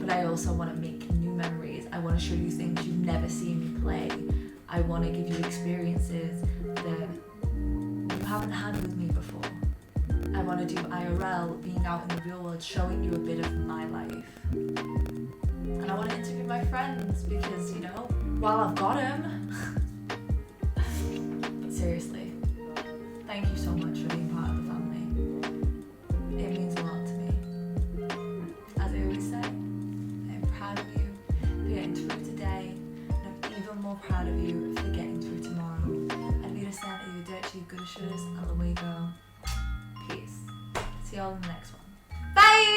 But I also want to make new memories. I want to show you things you've never seen me play. I want to give you experiences that you haven't had with me before. I want to do IRL, being out in the real world, showing you a bit of my life. And I want to interview my friends because, while I've got them. But seriously, thank you so much for being part of the family. It means a lot to me. As I always say, I'm proud of you for getting through today, and I'm even more proud of you for getting through tomorrow. And be the center of your dirty good shooters, and away go. Peace. See y'all in the next one. Bye!